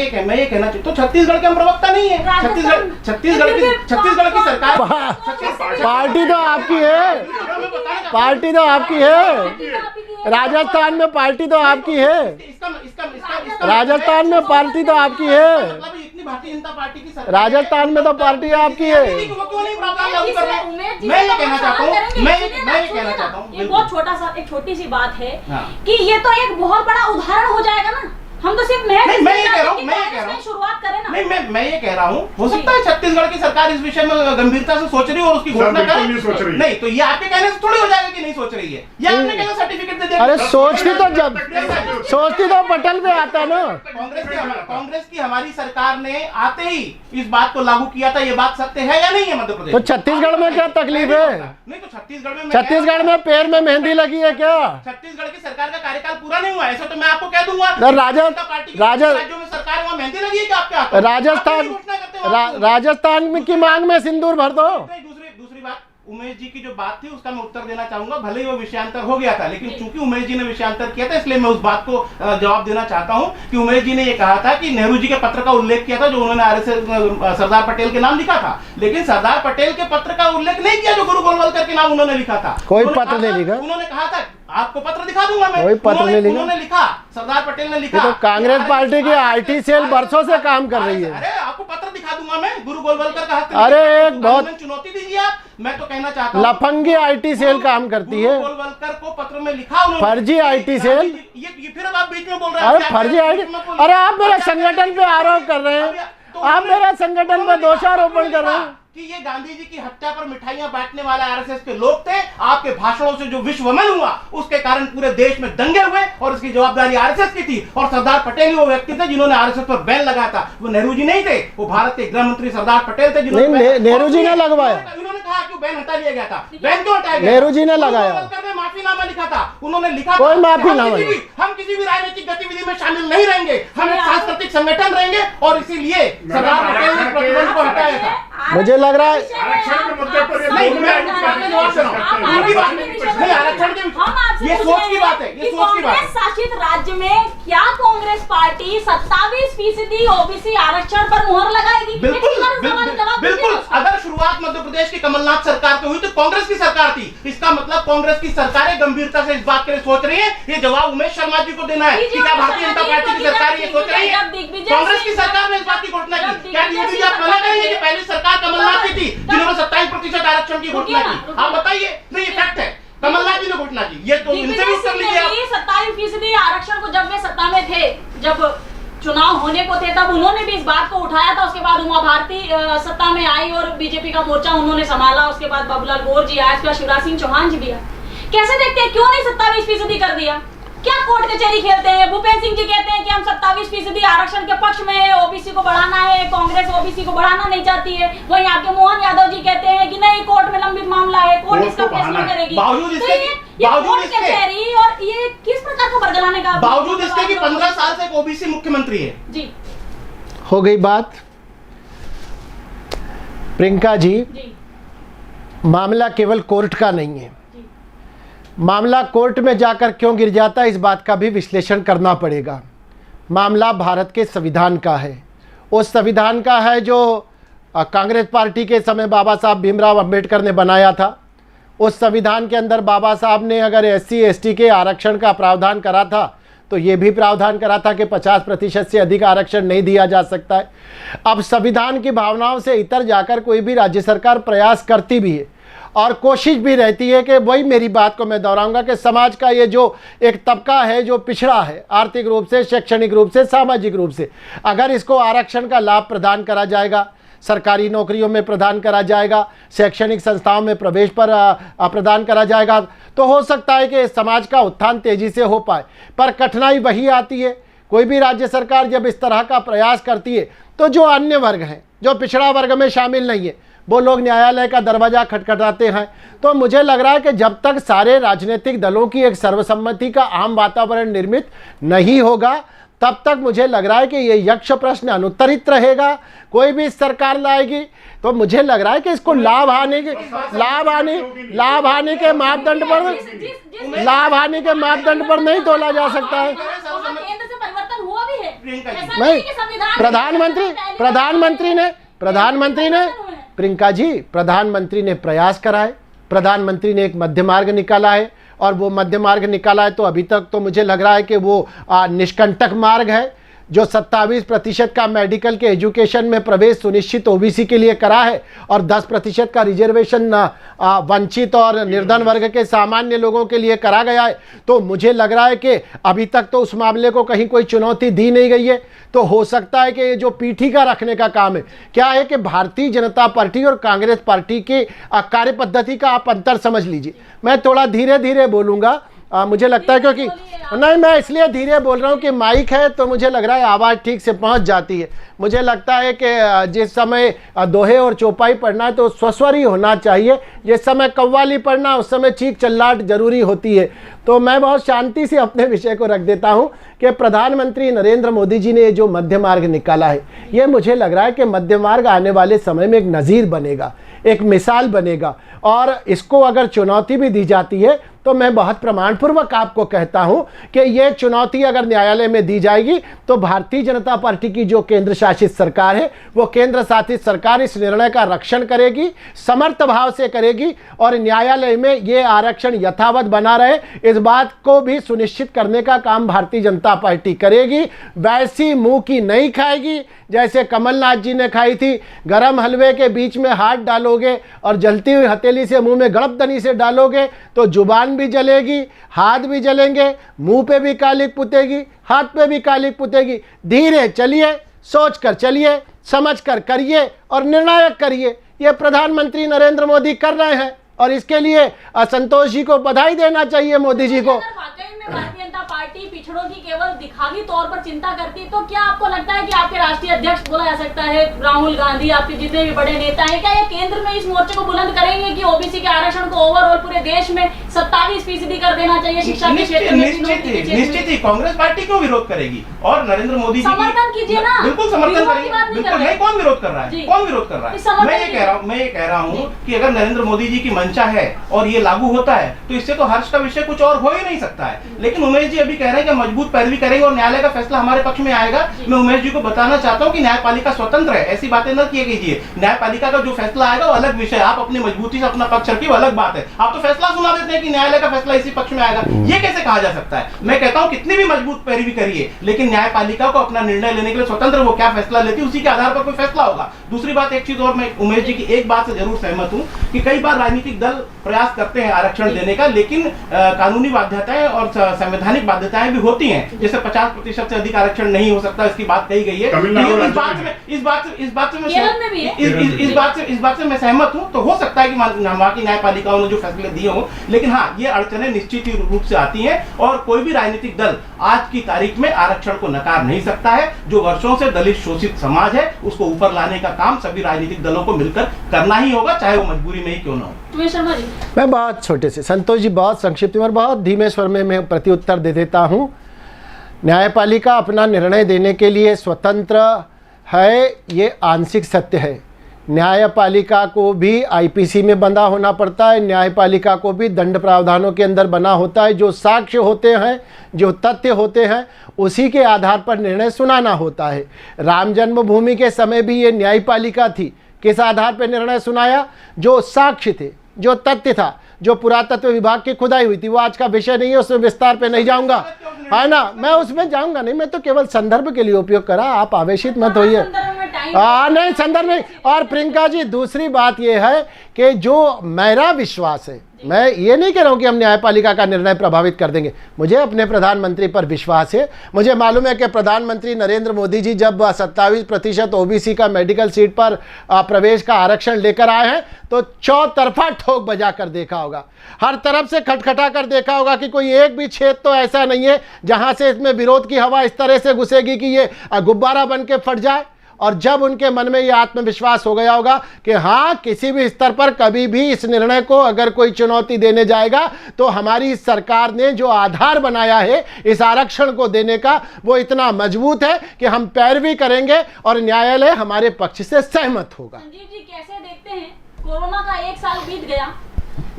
कहना चाहता हूँ, छत्तीसगढ़ के हम प्रवक्ता नहीं है। छत्तीसगढ़ की सरकार, पार्टी तो आपकी है, पार्टी तो आपकी है। राजस्थान में पार्टी तो आपकी है, राजस्थान में पार्टी तो आपकी है, भारतीय जनता पार्टी की सरकार, राजस्थान में तो पार्टी आपकी है। मैं ये कहना चाहता हूँ, ये बहुत छोटा सा एक छोटी सी बात है कि ये तो एक बहुत बड़ा उदाहरण हो जाएगा ना। हम तो सिर्फ मैं ये कह रहा हूँ, शुरुआत करें ना। नहीं, मैं ये कह रहा हूँ, हो सकता है छत्तीसगढ़ की सरकार इस विषय में गंभीरता से सोच रही हो और उसकी घोषणा करे। नहीं, तो ये आपके कहने से थोड़ी हो जाएगा कि नहीं सोच रही है। ये आपने कहना सर्टिफिकेट दे दिया। अरे सोचती तो पटल में आता ना। कांग्रेस की हमारी सरकार ने आते ही इस बात को लागू किया था। ये बात सत्य है या नहीं है मध्य प्रदेश? तो छत्तीसगढ़ में क्या तकलीफ है? नहीं, तो छत्तीसगढ़ में पैर में मेहंदी लगी है क्या? छत्तीसगढ़ की सरकार का कार्यकाल पूरा नहीं हुआ, ऐसा तो मैं आपको कह दूंगा। राजस्थान की मांग में सिंदूर भर दो। दूसरी बात, उमेश जी की जो बात थी उसका मैं उत्तर देना चाहूंगा। भले ही वो विषयांतर हो गया था, लेकिन चूंकि उमेश जी ने विषयांतर किया था इसलिए मैं उस बात को जवाब देना चाहता हूं कि उमेश जी ने ये कहा था कि नेहरू जी के पत्र का उल्लेख किया था जो उन्होंने आरएसएस सरदार पटेल के नाम लिखा था, लेकिन सरदार पटेल के पत्र का उल्लेख नहीं किया जो गुरु गोलवलकर के नाम उन्होंने लिखा था। कोई पत्र नहीं लिखा। उन्होंने कहा था, आपको पत्र दिखा दूंगा मैं। कोई पत्र नहीं लिखा। उन्होंने लिखा, सरदार पटेल ने लिखा। तो कांग्रेस पार्टी की आईटी सेल बरसों से काम कर रही है। अरे आपको पत्र दिखा दूंगा मैं, गुरु गोलवलकर का हस्त। अरे एक बहुत चुनौती दीजिए आप। मैं तो कहना चाहता हूं, लफंगी आईटी सेल काम करती है। गोलवलकर को पत्र में लिखा उन्होंने। फर्जी आईटी सेल। ये फिर आप बीच में बोल रहे हैं। अरे फर्जी आईटी, अरे आप मेरे संगठन पे आरोप कर रहे हैं, आप मेरे संगठन पे दोषारोपण कर रहे हैं कि ये गांधी जी की हत्या पर मिठाइयां बांटने वाले आरएसएस के लोग थे। आपके भाषणों से जो विश्वमन हुआ उसके कारण पूरे देश में दंगे हुए और इसकी जवाबदारी आरएसएस की थी। और सरदार पटेल ही वो व्यक्ति थे जिन्होंने आरएसएस पर बैन लगाया था। वो नेहरू जी नहीं थे, वो भारत के गृह मंत्री सरदार पटेल थे जिन्होंने नेहरू जी ने लगवाया। उन्होंने कहा कि बैन हटा लिया गया था। बैन क्यों हटाया गया? नेहरू जी ने लगाया। माफीनामा लिखा था, उन्होंने लिखा कोई माफीनामा हम किसी भी राजनीतिक गतिविधि में शामिल नहीं रहेंगे, हम एक सांस्कृतिक संगठन रहेंगे और इसीलिए सरदार पटेल ने प्रतिबंध को हटाया था। मुझे लग रहा है आरक्षण के मुद्दे पर ये सोच की बात है, ये सोच की बात है। शासित राज्य में क्या कांग्रेस पार्टी 27% ओबीसी आरक्षण पर मुहर लगाएगी? बिल्कुल। अगर शुरुआत मध्य प्रदेश की कमलनाथ सरकार की हुई तो कांग्रेस की सरकार थी। इसका मतलब कांग्रेस की सरकारें गंभीरता से इस बात के लिए सोच रही है। ये जवाब उमेश शर्मा जी को देना है कि क्या भारतीय जनता पार्टी की सरकार ये सोच रही है? कांग्रेस की सरकार ने इस बात की घोषणा की। क्या दिग्विजय आप मना करेंगे कि पहली सरकार कमलनाथ की थी जिन्होंने 27% आरक्षण की घोषणा की? आप बताइए। नहीं, ये फैक्ट है, कमलनाथ जी ने घोषणा की। ये तो इनसे भी उत्तर लीजिए आप। 27% आरक्षण को जब वे सत्ता में थे, जब चुनाव होने को थे, तब उन्होंने भी इस बात को उठाया था। उसके बाद उमा भारती सत्ता में आई और बीजेपी का मोर्चा उन्होंने संभाला। उसके बाद बाबूलाल गौर जी आए, उसके बाद शिवराज सिंह चौहान जी भी आए। कैसे देखते हैं, क्यों नहीं 27% कर दिया? क्या कोर्ट कचहरी खेलते हैं? भूपेंद्र सिंह जी कहते हैं कि हम 27% आरक्षण के पक्ष में है, ओबीसी को बढ़ाना है, कांग्रेस ओबीसी को बढ़ाना नहीं चाहती है। वहीं आपके मोहन यादव जी कहते हैं कि नहीं, कोर्ट में लंबित मामला है, कोर्ट इसका फैसला करेगी। बावजूद इसके और ये किस प्रकार को बरगलाने का? बावजूद इसके कि 15 साल से ओबीसी मुख्यमंत्री है। जी हो गई बात। प्रियंका जी, मामला केवल कोर्ट का नहीं है। मामला कोर्ट में जाकर क्यों गिर जाता है, इस बात का भी विश्लेषण करना पड़ेगा। मामला भारत के संविधान का है। उस संविधान का है जो कांग्रेस पार्टी के समय बाबा साहब भीमराव अंबेडकर ने बनाया था। उस संविधान के अंदर बाबा साहब ने अगर SC ST के आरक्षण का प्रावधान करा था तो ये भी प्रावधान करा था कि 50% से अधिक आरक्षण नहीं दिया जा सकता है। अब संविधान की भावनाओं से इतर जाकर कोई भी राज्य सरकार प्रयास करती भी है और कोशिश भी रहती है कि वही मेरी बात को मैं दोहराऊंगा कि समाज का ये जो एक तबका है जो पिछड़ा है आर्थिक रूप से, शैक्षणिक रूप से, सामाजिक रूप से, अगर इसको आरक्षण का लाभ प्रदान करा जाएगा, सरकारी नौकरियों में प्रदान करा जाएगा, शैक्षणिक संस्थाओं में प्रवेश पर प्रदान करा जाएगा, तो हो सकता है कि समाज का उत्थान तेजी से हो पाए। पर कठिनाई वही आती है, कोई भी राज्य सरकार जब इस तरह का प्रयास करती है तो जो अन्य वर्ग हैं, जो पिछड़ा वर्ग में शामिल नहीं है, वो लोग न्यायालय का दरवाज़ा खटखटाते हैं। तो मुझे लग रहा है कि जब तक सारे राजनीतिक दलों की एक सर्वसम्मति का आम वातावरण निर्मित नहीं होगा, तब तक मुझे लग रहा है कि ये यक्ष प्रश्न अनुत्तरित रहेगा। कोई भी सरकार लाएगी तो मुझे लग रहा है कि इसको लाभ हानि के मापदंड पर नहीं तोला जा सकता है। केंद्र से परिवर्तन हुआ भी है, नहीं, प्रधानमंत्री ने प्रियंका जी, प्रधानमंत्री ने प्रयास करा है, प्रधानमंत्री ने एक मध्य मार्ग निकाला है और वो मध्य मार्ग निकाला है तो अभी तक तो मुझे लग रहा है कि वो निष्कंटक मार्ग है। जो 27% का मेडिकल के एजुकेशन में प्रवेश सुनिश्चित ओबीसी के लिए करा है और 10% का रिजर्वेशन वंचित और निर्धन वर्ग के सामान्य लोगों के लिए करा गया है, तो मुझे लग रहा है कि अभी तक तो उस मामले को कहीं कोई चुनौती दी नहीं गई है। तो हो सकता है कि ये जो पीठिका रखने का काम है, क्या है कि भारतीय जनता पार्टी और कांग्रेस पार्टी की कार्य पद्धति का आप अंतर समझ लीजिए। मैं थोड़ा धीरे धीरे बोलूँगा, मुझे लगता है क्योंकि नहीं, मैं इसलिए धीरे बोल रहा हूँ कि माइक है तो मुझे लग रहा है आवाज़ ठीक से पहुँच जाती है। मुझे लगता है कि जिस समय दोहे और चौपाई पढ़ना है तो स्वस्वर ही होना चाहिए, जिस समय कव्वाली पढ़ना उस समय चीख चिल्लाहट जरूरी होती है। तो मैं बहुत शांति से अपने विषय को रख देता हूँ कि प्रधानमंत्री नरेंद्र मोदी जी ने जो मध्य मार्ग निकाला है, ये मुझे लग रहा है कि मध्य मार्ग आने वाले समय में एक नज़ीर बनेगा, एक मिसाल बनेगा। और इसको अगर चुनौती भी दी जाती है तो मैं बहुत प्रमाणपूर्वक आपको कहता हूं कि ये चुनौती अगर न्यायालय में दी जाएगी तो भारतीय जनता पार्टी की जो केंद्र शासित सरकार है, वो केंद्र शासित सरकार इस निर्णय का रक्षण करेगी, समर्थ भाव से करेगी और न्यायालय में ये आरक्षण यथावत बना रहे, इस बात को भी सुनिश्चित करने का काम भारतीय जनता पार्टी करेगी। वैसी मुंह की नहीं खाएगी जैसे कमलनाथ जी ने खाई थी। गरम हलवे के बीच में हाथ डालोगे और जलती हुई हथेली से मुंह में गड़बदनी से डालोगे तो जुबान भी जलेगी, हाथ भी जलेंगे, मुंह पे भी कालिक पुतेगी, हाथ पे भी कालिक पुतेगी। धीरे चलिए, सोच कर चलिए, समझ कर करिए और निर्णायक करिए। ये प्रधानमंत्री नरेंद्र मोदी कर रहे हैं और इसके लिए संतोष जी को बधाई देना चाहिए, मोदी जी को। भारतीय जनता पार्टी पिछड़ों की केवल दिखावी तौर पर चिंता करती है, तो क्या आपको लगता है कि आपके राष्ट्रीय अध्यक्ष बोला जा सकता है राहुल गांधी, आपके जितने भी बड़े नेता हैं, क्या ये केंद्र में इस मोर्चे को बुलंद करेंगे कि ओबीसी के आरक्षण को ओवरऑल पूरे देश में 27% कर देना चाहिए शिक्षा के क्षेत्र में, निश्चित ही कांग्रेस पार्टी क्यों विरोध करेगी? और नरेंद्र मोदी जी समर्थन कीजिए ना, बिल्कुल समर्थन करेंगे, बिल्कुल नहीं। कौन विरोध कर रहा है? कौन विरोध कर रहा है? मैं ये कह रहा हूँ कि अगर नरेंद्र मोदी जी की मंशा है और ये लागू होता है तो इससे तो हर्ष का विषय कुछ और हो ही नहीं सकता है। लेकिन उमेश जी अभी कह रहे हैं कि मजबूत पैरवी करेंगे और न्यायालय का फैसला हमारे पक्ष में आएगा। मैं उमेश जी को बताना चाहता हूँ कि न्यायपालिका स्वतंत्र है, ऐसी बातें न किए कीजिए। न्यायपालिका का जो फैसला आएगा वो अलग विषय, आप अपनी मजबूती से अपना पक्ष रखिए, वो अलग बात है। आप तो फैसला सुना देते हैं कि न्यायालय का फैसला इसी पक्ष में आएगा, ये कैसे कहा जा सकता है? मैं कहता हूं कितनी भी मजबूत पैरवी करिए, लेकिन न्यायपालिका को अपना निर्णय लेने के लिए स्वतंत्र, वो क्या फैसला लेती है उसी के आधार पर कोई फैसला होगा। दूसरी बात, एक चीज और, मैं उमेश जी की एक बात से जरूर सहमत हूं कि कई बार राजनीतिक दल प्रयास करते हैं आरक्षण देने का, लेकिन कानूनी बाध्यताएं और संवैधानिक बाध्यताएं भी होती हैं। जैसे 50% से अधिक आरक्षण नहीं हो सकता, इसकी बात कही गई है। इस बात से मैं सहमत हूं। तो हो सकता है कि वहां की न्यायपालिकाओं ने जो फैसले दिए हों, लेकिन हाँ, ये अड़चनें निश्चित ही रूप से आती हैं और कोई भी राजनीतिक दल आज की तारीख में आरक्षण को नकार नहीं सकता है। जो वर्षों से दलित शोषित समाज है उसको ऊपर लाने का काम सभी राजनीतिक दलों को मिलकर करना ही होगा, चाहे वो मजबूरी में ही क्यों ना हो। शर्मा जी, मैं बहुत छोटे से, संतोष जी बहुत संक्षिप्त में और बहुत धीमे स्वर में मैं प्रति उत्तर दे देता हूँ। न्यायपालिका अपना निर्णय देने के लिए स्वतंत्र है, ये आंशिक सत्य है। न्यायपालिका को भी आईपीसी में बंधा होना पड़ता है, न्यायपालिका को भी दंड प्रावधानों के अंदर बना होता है। जो साक्ष्य होते हैं, जो तथ्य होते हैं, उसी के आधार पर निर्णय सुनाना होता है। राम जन्मभूमि के समय भी ये न्यायपालिका थी। किस आधार पर निर्णय सुनाया? जो साक्ष्य थे, जो तथ्य था, जो पुरातत्व विभाग की खुदाई हुई थी। वो आज का विषय नहीं है, उसमें विस्तार पे नहीं जाऊंगा, है ना, मैं उसमें जाऊंगा नहीं, मैं तो केवल संदर्भ के लिए उपयोग करा। आप आवेशित मत होइए। नहीं, संदर्भ नहीं। और प्रियंका जी, दूसरी बात यह है कि जो मेरा विश्वास है, मैं ये नहीं कह रहा हूं कि हम न्यायपालिका का निर्णय प्रभावित कर देंगे। मुझे अपने प्रधानमंत्री पर विश्वास है। मुझे मालूम है कि प्रधानमंत्री नरेंद्र मोदी जी जब 27% ओबीसी का मेडिकल सीट पर प्रवेश का आरक्षण लेकर आए हैं तो चौतरफा ठोक बजा कर देखा होगा, हर तरफ से खटखटा कर देखा होगा कि कोई एक भी क्षेत्र तो ऐसा नहीं है जहां से इसमें विरोध की हवा इस तरह से घुसेगी कि ये गुब्बारा बन के फट जाए। और जब उनके मन में ये आत्मविश्वास हो गया होगा कि हाँ, किसी भी स्तर पर कभी भी इस निर्णय को अगर कोई चुनौती देने जाएगा तो हमारी सरकार ने जो आधार बनाया है इस आरक्षण को देने का, वो इतना मजबूत है कि हम पैरवी करेंगे और न्यायालय हमारे पक्ष से सहमत होगा। संजीव जी, कैसे देखते हैं, कोरोना का 1 साल बीत गया,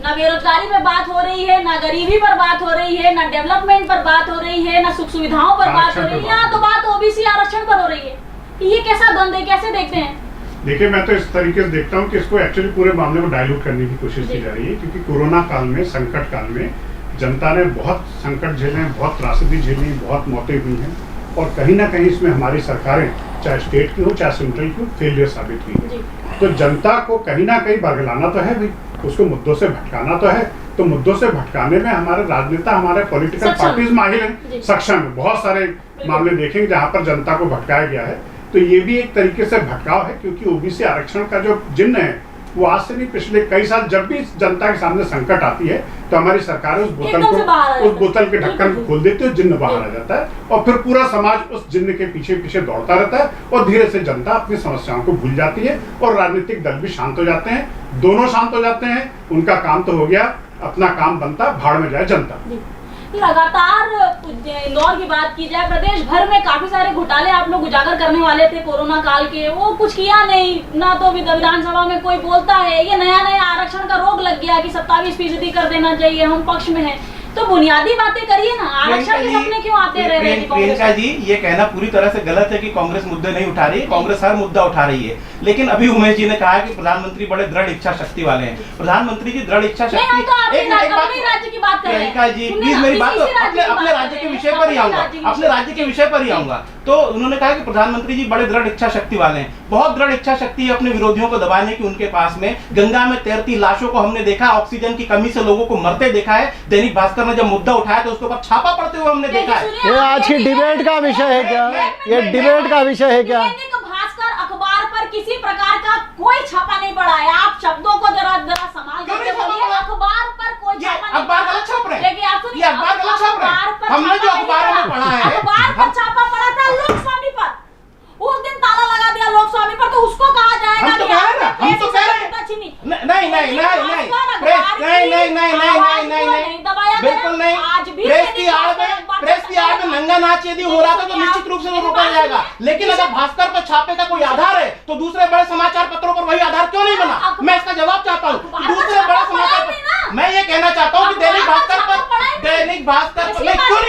ना बेरोजगारी पर बात हो रही है, ना गरीबी पर बात हो रही है, ना डेवलपमेंट पर बात हो रही है, ना सुख सुविधाओं पर बात हो रही है, यहाँ तो बात ओबीसी आरक्षण पर हो रही है। ये कैसा द्वंद है, कैसे देखते हैं? देखिए, मैं तो इस तरीके से देखता हूँ कि इसको एक्चुअली पूरे मामले को डाइल्यूट करने की कोशिश की जा रही है, क्योंकि कोरोना काल में, संकट काल में जनता ने बहुत संकट झेले हैं, बहुत त्रासदी झेली, बहुत मौतें हुई हैं और कहीं ना कहीं इसमें हमारी सरकारें, चाहे स्टेट की हो चाहे सेंट्रल की हो, फेलियर साबित हुई है। तो जनता को कहीं ना कहीं बरगलाना तो है भाई, उसको मुद्दों से भटकाना तो है। तो मुद्दों से भटकाने में हमारे राजनेता, हमारे पॉलिटिकल पार्टीज माहिर हैं, सक्षम है। बहुत सारे मामले देखेंगे जहाँ पर जनता को भटकाया गया है। तो ये भी एक तरीके से भटकाव है, क्योंकि ओबीसी आरक्षण का जो चिन्ह है वो आज से नहीं, पिछले कई साल जब भी जनता के सामने संकट आती है तो हमारी सरकार उस बोतल के ढक्कन को खोल देती है, जिन्न बाहर आ जाता है और फिर पूरा समाज उस जिन्न के पीछे पीछे दौड़ता रहता है और धीरे से जनता अपनी समस्याओं को भूल जाती है और राजनीतिक दल भी शांत हो जाते हैं, दोनों शांत हो जाते हैं। उनका काम तो हो गया, अपना काम बनता, भाड़ में जाए जनता। लगातार इंदौर की बात की जाए, प्रदेश भर में काफी सारे घोटाले आप लोग उजागर करने वाले थे कोरोना काल के, वो कुछ किया नहीं ना। तो विधानसभा में कोई बोलता है ये नया आरक्षण का रोक लग गया कि 27% कर देना चाहिए, हम पक्ष में है। तो बुनियादी बातें करिए ना, आरक्षण के सपने क्यों आते रह रहे हैं? प्रियंका जी, ये कहना पूरी तरह से गलत है कि कांग्रेस मुद्दे नहीं उठा रही है। कांग्रेस हर मुद्दा उठा रही है, लेकिन अभी उमेश जी ने कहा कि प्रधानमंत्री बड़े दृढ़ इच्छा शक्ति वाले हैं। प्रधानमंत्री जी दृढ़ इच्छा शक्ति, राज्य की बात कर रहे हैं। प्रियंका जी प्लीज मेरी बात, अपने राज्य के विषय पर ही आऊंगा, अपने राज्य के विषय पर ही आऊंगा। तो उन्होंने कहा कि प्रधानमंत्री जी बड़े दृढ़ इच्छा शक्ति वाले हैं, बहुत दृढ़ इच्छा शक्ति है अपने विरोधियों को दबाने की उनके पास में। गंगा में तैरती लाशों को हमने देखा, ऑक्सीजन की कमी से लोगों को मरते देखा है। दैनिक भास्कर ने जब मुद्दा उठाया तो उसके ऊपर छापा पड़ते हुए हमने देखा है। ये आज की डिबेट का विषय है क्या? ये डिबेट का विषय है क्या? भास्कर अखबार पर किसी प्रकार का कोई छापा नहीं पड़ा है। आप शब्दों को जरा संभाल कर बोलिए। अखबार पर कोई छापा नहीं, अखबार गलत छाप रहे हैं। लेकिन आप सुनिए, अखबार गलत छाप रहे हैं। हमने जो अखबार में पढ़ा है, अखबार पर छापा पड़ा था लोकस्वामी पर, उस दिन ताला लगा दिया लोकस्वामी पर, तो उसको कहा जाएगा? हम तो कह रहे हैं, हम तो कह रहे हैं। नहीं नहीं नहीं नहीं नहीं नहीं नहीं नहीं की आड़ में नंगा नाच यदि हो रहा था तो निश्चित रूप से वो रोका जाएगा, लेकिन अगर भास्कर पर छापे का कोई आधार है तो दूसरे बड़े समाचार पत्रों पर वही आधार क्यों नहीं बना? मैं इसका जवाब चाहता हूँ। दूसरे बड़े समाचार पत्र, मैं ये कहना चाहता हूँ कि दैनिक भास्कर पर क्यों नहीं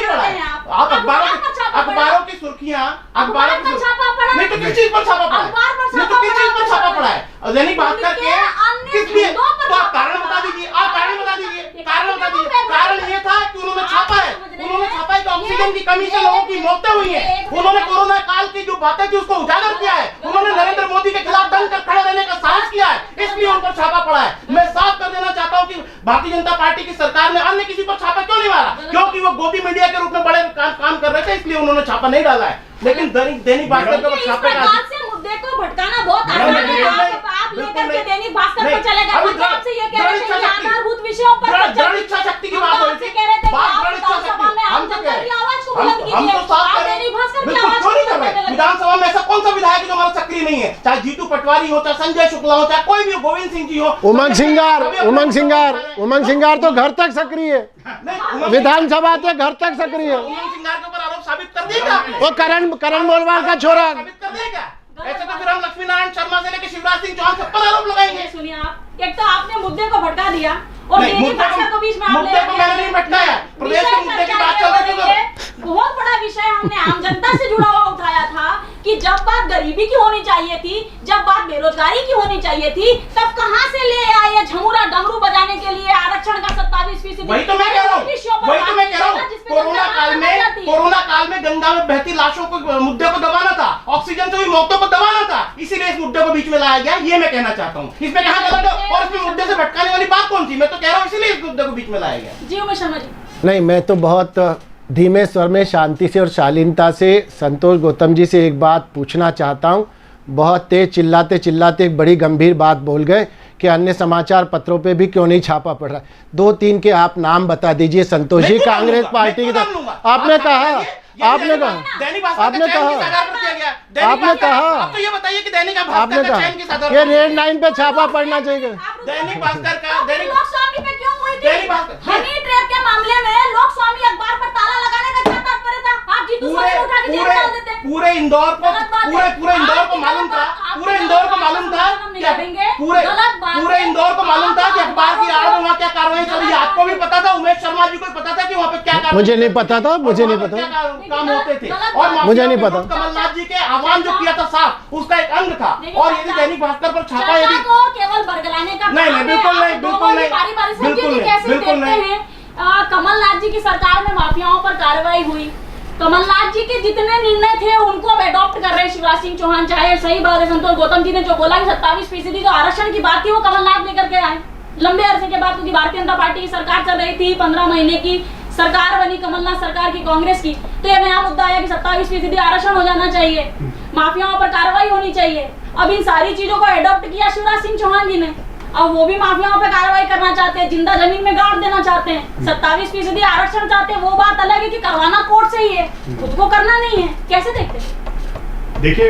पड़ा? आप अखबारों की सुर्खियां, अखबारों की नहीं तो किस चीज पर छापा पड़ा है? नहीं तो किस चीज पर छापा पड़ा है? दैनिक भास्कर के किस लिए? तो आप कारण बता दीजिए, आप कारण बता दीजिए, कारण बता दीजिए। कारण ये था कि उन्होंने छापा है, उन्होंने छापा है कि ऑक्सीजन की कमी से लोगों की मौतें हुई हैं। उन्होंने कोरोना काल की जो बातें थी उसको उजागर किया है, उन्होंने नरेंद्र मोदी के खिलाफ दंग कर खड़े रहने का साहस किया है, इसलिए उन पर छापा पड़ा है। मैं साफ कर देना चाहता हूं कि भारतीय जनता पार्टी की सरकार ने अन्य किसी पर छापा क्यों नहीं मारा? क्योंकि वो गोदी मीडिया के रूप में बड़े काम कर रहे थे, इसलिए उन्होंने छापा नहीं डाला है। लेकिन दैनिक भास्कर का छापे का मुद्दे को भटकाना बहुत आसान है। आप लेकर के दैनिक भास्कर पर चले गए, तो आपसे ये कह रहे थे कि आधारभूत विषयों पर दृढ़ इच्छा शक्ति की बात हो रही थी, विधानसभा में ऐसा कौन सा विधायक जो हमारा सक्रिय नहीं है? चाहे जीतू पटवारी हो, चाहे संजय शुक्ला हो, चाहे कोई भी हो, गोविंद सिंह जी हो, उमंग सिंगार तो घर तक सक्रिय है, विधानसभा के घर तक सक्रिय है। उमंग सिंगार के ऊपर आरोप साबित कर देगा वो करण मोलवाल का छोरा साबित कर देगा। ऐसे तो फिर हम लक्ष्मी नारायण शर्मा से लेकर शिवराज सिंह चौहान सब पर आरोप लगाएंगे। सुनिए आप, एक तो आपने मुद्दे को भटका दिया और दैनिक भास्कर को बीच में मुद्दे को मैंने नहीं भटकाया, प्रदेश के मुद्दे की बात चल रही है। बहुत बड़ा विषय हमने आम जनता से जुड़ा हुआ उठाया था कि जब बात गरीबी की होनी चाहिए थी, जब बात बेरोजगारी की होनी चाहिए थी, तब कहां से ले आए झमुरा डमरू बजाने के लिए आरक्षण का 27%? वही तो मैं कह रहा हूँ, कोरोना काल में गंगा में बहती लाशों को मुद्दे को दबाना था, ऑक्सीजन से हुई मौतों को दबाना था, इसीलिए इस मुद्दे को बीच में लाया गया। ये मैं कहना चाहता हूँ, इसमें कहाँ गलत है और इसमें मुद्दे से भटकाने वाली बात कौन सी? मैं तो कह रहा हूँ इसीलिए इस मुद्दे को बीच में लाया गया। जी उमेश शर्मा जी। नहीं, मैं तो बहुत धीमे स्वर में शांति से और शालीनता से संतोष गौतम जी से एक बात पूछना चाहता हूं। बहुत तेज चिल्लाते एक बड़ी गंभीर बात बोल गए कि अन्य समाचार पत्रों पे भी क्यों नहीं छापा पड़ रहा है। 2-3 के आप नाम बता दीजिए संतोष जी। कांग्रेस पार्टी की आपने कहा अब तो ये बताइए कि दैनिक आपने कहा ये रेड 9 पे छापा पड़ना चाहिए। दैनिक भास्कर का लोकस्वामी पे क्यों हुई थी? हनी ट्रैप के मामले में लोकस्वामी अखबार पर ताला लगाने का क्या तात्पर्य था? आप जीतू सोनी को उठा के जेल डाल देते। पूरे इंदौर को मालूम था, पूरे इंदौर को मालूम था कि अखबार की आड़ में वहाँ क्या कार्रवाई चल रही है। आपको भी पता था, उमेश शर्मा जी को पता था कि वहाँ पे क्या कार्रवाई? मुझे नहीं पता था, काम होते थे और मुझे नहीं पता। कमलनाथ जी के आह्वान जो किया था साफ, उसका एक अंग था। और यदि दैनिक भास्कर पर छापा यदि केवल बरगलाने का नहीं, बिल्कुल नहीं। कमलनाथ जी की सरकार में माफियाओं पर कार्रवाई हुई, कमलनाथ जी के जितने निर्णय थे उनको अब एडॉप्ट कर रहे हैं शिवराज सिंह चौहान। चाहे सही बात है, संतोष गौतम जी ने जो बोला कि 27% जो आरक्षण की बात थी वो कमलनाथ लेकर के आए लंबे अरसे के बाद, क्योंकि भारतीय जनता पार्टी की सरकार चल रही थी, 15 महीने की सरकार बनी कमलनाथ सरकार की कांग्रेस की, तो ये नया मुद्दा आया कि 27% आरक्षण हो जाना चाहिए, माफियाओं पर कार्रवाई होनी चाहिए। अब इन सारी चीजों को एडॉप्ट किया शिवराज सिंह चौहान जी ने, अब वो भी माफियाओं पे कार्रवाई करना चाहते हैं, जिंदा जमीन में गाड़ देना चाहते हैं, 27% आरक्षण चाहते हैं। वो बात अलग है कि करवाना कोर्ट से ही है, खुद को करना नहीं है। कैसे देखते हैं? देखिए,